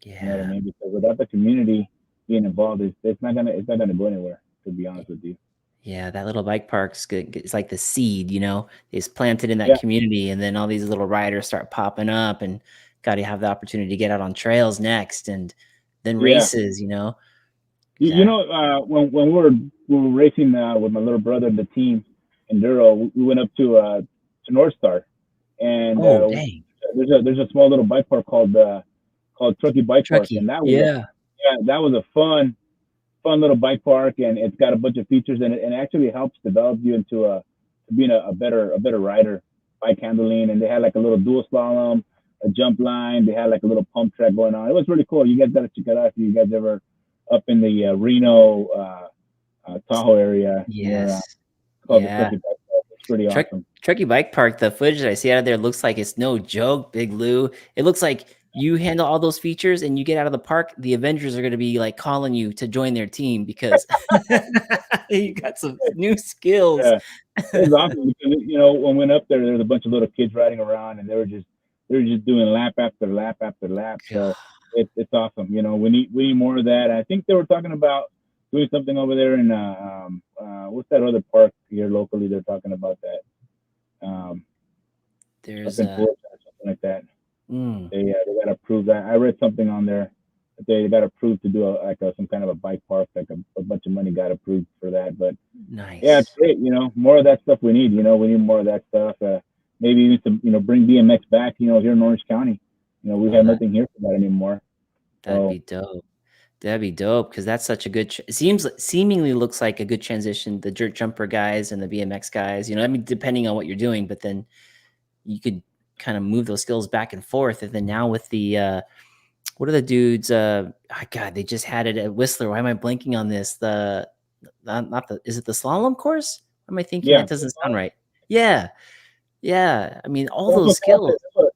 You know what I Yeah. mean? Because without the community being involved, it's not gonna go anywhere. To be honest with you. Yeah, that little bike park's good. It's like the seed, is planted in that Yeah. community, and then all these little riders start popping up, and got to have the opportunity to get out on trails next, and then Yeah. races. You Yeah. know, when we were racing with my little brother and the team enduro, we went up to North Star, and Oh, dang. there's a small little bike park called Truckee Bike Park, and Truckee. Yeah. that was a fun little bike park, and it's got a bunch of features, and it actually helps develop you into to being a better rider, bike handling, and they had like a little dual slalom, a jump line, they had like a little pump track going on. It was really cool. You guys got to check it out if you guys ever up in the Reno, Tahoe area near Yes. called the Yeah. Truckee Bike Park. It's pretty Truck awesome. Truckee Bike Park, the footage that I see out of there looks like it's no joke, Big Lou. It looks like you handle all those features and you get out of the park, the Avengers are gonna be, like, calling you to join their team because you got some new skills. Yeah. It was awesome because when we went up there was a bunch of little kids riding around, and they were just doing lap after lap after lap. So it's awesome. We need more of that. I think they were talking about doing something over there in what's that other park here locally? They're talking about that up There's in a Fullerton or something like that. mm, They got approved. I read something on there that they got approved to do some kind of a bike park. Like a bunch of money got approved for that, but yeah, it's nice. great. More of that stuff we need. We need more of that stuff. Maybe even to bring BMX back. Here in Orange County. We Oh, have nothing here for that anymore. that'd So be dope. That'd be dope because that's such a good it seemingly looks like a good transition, the dirt jumper guys and the BMX guys, I mean, depending on what you're doing, but then you could kind of move those skills back and forth. And then now with the what are the dudes? God, they just had it at Whistler. Why am I blanking on this? The not the is it the slalom course? What am I thinking? yeah, That doesn't sound right. Yeah, yeah. I mean, all that's those what Cal said. skills.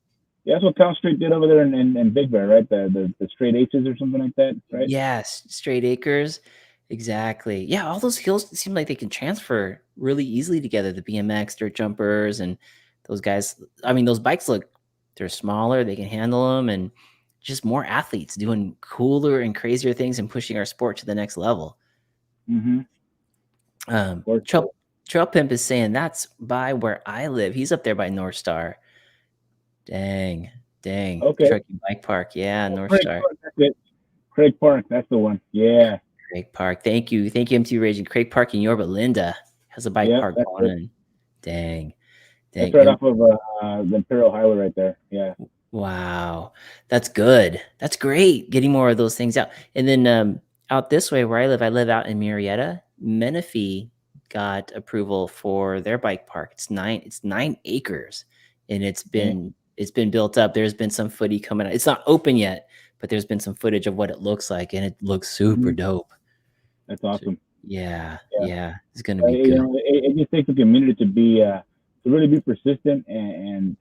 That's what Cal Street did over there in Big Bear, right? The straight H's or something like that, right? Yes, straight acres. Exactly. Yeah, all those skills seem like they can transfer really easily together. The BMX, dirt jumpers, and those guys. I mean, those bikes look they're smaller, they can handle them, and just more athletes doing cooler and crazier things and pushing our sport to the next level. Mm-hmm. For sure. Trail Pimp is saying that's by where I live. He's up there by North Star. Dang, dang. Okay. Truckee Bike Park. Yeah, Oh, North Craig Star. Park, that's it. Craig Park, that's the one. Yeah. Craig Park. Thank you. Thank you, MT Raging. Craig Park in Yorba Linda has a bike Yep, park that's going it. in. Dang. That's Dang. right And off of the Imperial Highway right there. Yeah. wow. That's good. That's great. Getting more of those things out. And then out this way where I live out in Murrieta. Menifee got approval for their bike park. It's 9 acres and Yeah. it's been built up. There's been some footage coming out. It's not open yet, but there's been some footage of what it looks like and it looks super Hmm. dope. That's So, awesome. yeah, Yeah. yeah, it's gonna be You good. know, it just takes the community to be to really be persistent and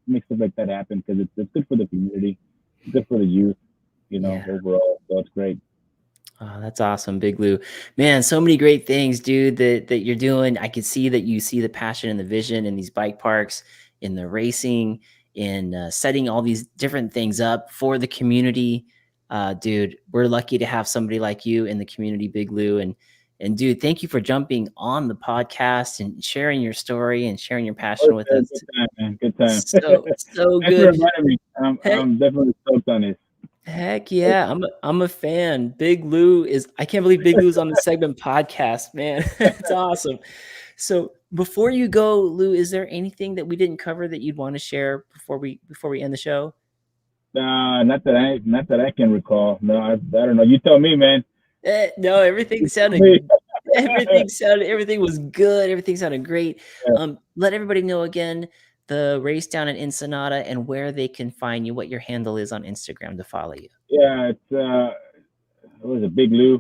make stuff like that happen because it's good for the community, it's good for the youth, you know, Yeah. overall. So it's great. Oh, that's awesome, Big Lou. Man, so many great things, dude, that you're doing. I can see that you see the passion and the vision in these bike parks, in the racing, in setting all these different things up for the community. Dude, we're lucky to have somebody like you in the community, Big Lou. And dude, thank you for jumping on the podcast and sharing your story and sharing your passion For with sure, us. good time, man. Good time. So Thanks for good. inviting me. I'm definitely stoked on this. Heck yeah, I'm a fan. Big Lou is I can't believe Big Lou's on the segment podcast, man. It's awesome. So before you go, Lou, is there anything that we didn't cover that you'd want to share before we end the show? Not that I can recall. No, I don't know. You tell me, man. No, You tell me. everything was good. Everything sounded great. Yeah, Let everybody know again the race down in Ensenada and where they can find you, what your handle is on Instagram to follow you. yeah. It's what was it, Big Lou?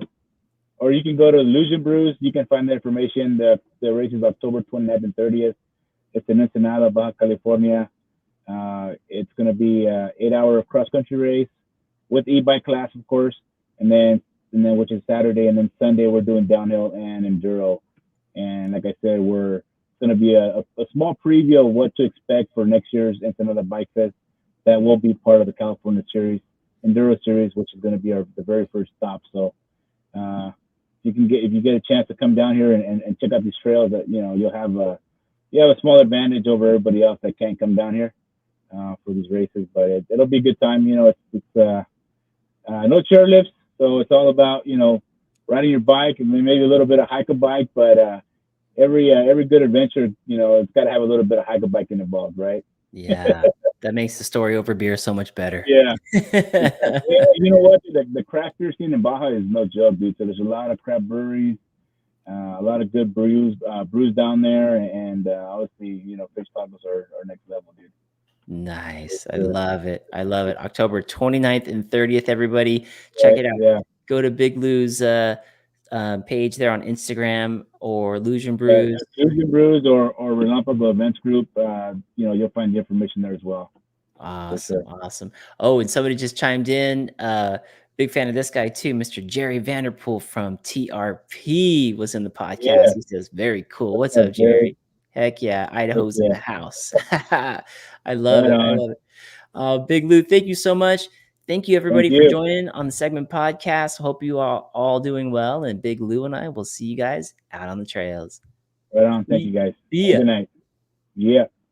Or you can go to Luge and Brews. You can find the information. The race is October 29th and 30th. It's in Ensenada, Baja California. It's going to be an 8-hour cross country race with e-bike class, of course, and then which is Saturday, and then Sunday we're doing downhill and enduro. And like I said, we're going to be a small preview of what to expect for next year's Ensenada Bike Fest. That will be part of the California Series, Enduro Series, which is going to be the very first stop. So uh, if you get a chance to come down here and check out these trails, that you have a small advantage over everybody else that can't come down here for these races. But it'll be a good time. You know, it's no chairlifts, so it's all about riding your bike and maybe a little bit of hike a bike. But every good adventure, it's got to have a little bit of hike a biking involved, right? Yeah, that makes the story over beer so much better. Yeah. Yeah, you know what? The craft beer scene in Baja is no joke, dude. So there's a lot of craft breweries, a lot of good brews down there, and obviously, fish tacos are next level, dude. Nice. I Yeah, love it. I love it. October 29th and 30th, everybody. Check it out. yeah, Go to Big Lou's page there on Instagram or Luge and yeah. Brews. Luge and Brews or Relampago Events Group. You'll find the information there as well, for Awesome. sure. Awesome. Oh, and somebody just chimed in. Big fan of this guy too. Mr. Jerry Vanderpool from TRP was in the podcast. Yeah, He says, very cool. what's What's up, up, Jerry? Jerry? Heck yeah. Heck Idaho's in yeah, the house. I love right it. I on. love it. Big Lou, thank you so much. Thank you Thank everybody for you. joining on the segment podcast. Hope you are all doing well. And Big Lou and I will see you guys out on the trails. Right on. Thank you, See guys. Have a ya. good night. Yeah.